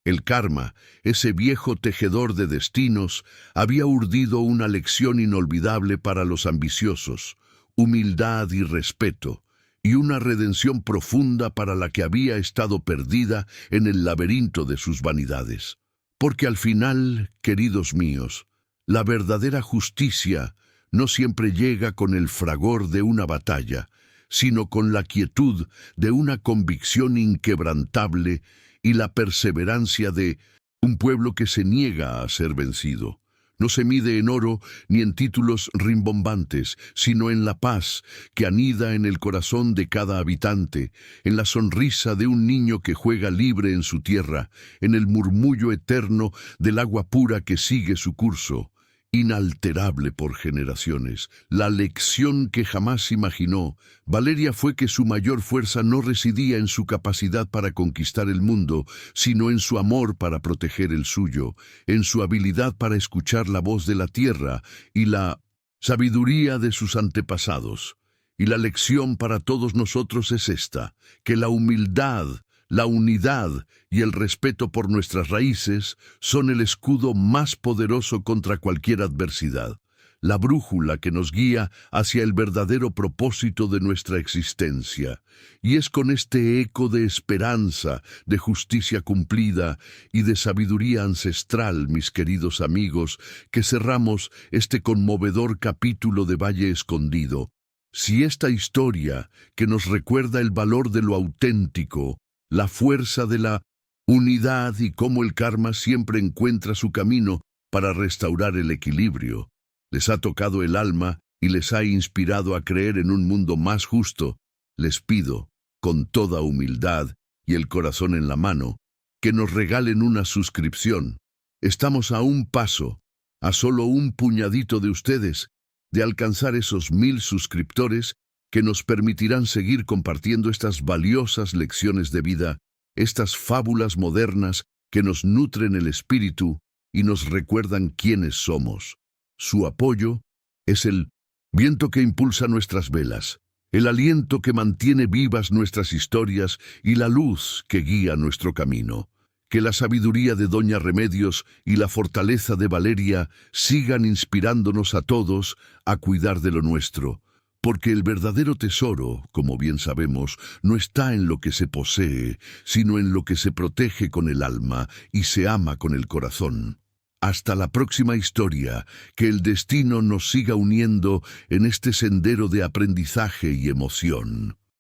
El karma, ese viejo tejedor de destinos, había urdido una lección inolvidable para los ambiciosos, humildad y respeto, y una redención profunda para la que había estado perdida en el laberinto de sus vanidades. Porque al final, queridos míos, la verdadera justicia no siempre llega con el fragor de una batalla, sino con la quietud de una convicción inquebrantable y la perseverancia de un pueblo que se niega a ser vencido. No se mide en oro ni en títulos rimbombantes, sino en la paz que anida en el corazón de cada habitante, en la sonrisa de un niño que juega libre en su tierra, en el murmullo eterno del agua pura que sigue su curso, inalterable por generaciones. La lección que jamás imaginó Valeria fue que su mayor fuerza no residía en su capacidad para conquistar el mundo, sino en su amor para proteger el suyo, en su habilidad para escuchar la voz de la tierra y la sabiduría de sus antepasados. Y la lección para todos nosotros es esta, que la humildad, la unidad y el respeto por nuestras raíces son el escudo más poderoso contra cualquier adversidad, la brújula que nos guía hacia el verdadero propósito de nuestra existencia. Y es con este eco de esperanza, de justicia cumplida y de sabiduría ancestral, mis queridos amigos, que cerramos este conmovedor capítulo de Valle Escondido. Si esta historia, que nos recuerda el valor de lo auténtico, la fuerza de la unidad y cómo el karma siempre encuentra su camino para restaurar el equilibrio, les ha tocado el alma y les ha inspirado a creer en un mundo más justo, les pido, con toda humildad y el corazón en la mano, que nos regalen una suscripción. Estamos a un paso, a solo un puñadito de ustedes, de alcanzar esos 1000 suscriptores que nos permitirán seguir compartiendo estas valiosas lecciones de vida, estas fábulas modernas que nos nutren el espíritu y nos recuerdan quiénes somos. Su apoyo es el viento que impulsa nuestras velas, el aliento que mantiene vivas nuestras historias y la luz que guía nuestro camino. Que la sabiduría de Doña Remedios y la fortaleza de Valeria sigan inspirándonos a todos a cuidar de lo nuestro, porque el verdadero tesoro, como bien sabemos, no está en lo que se posee, sino en lo que se protege con el alma y se ama con el corazón. Hasta la próxima historia, que el destino nos siga uniendo en este sendero de aprendizaje y emoción.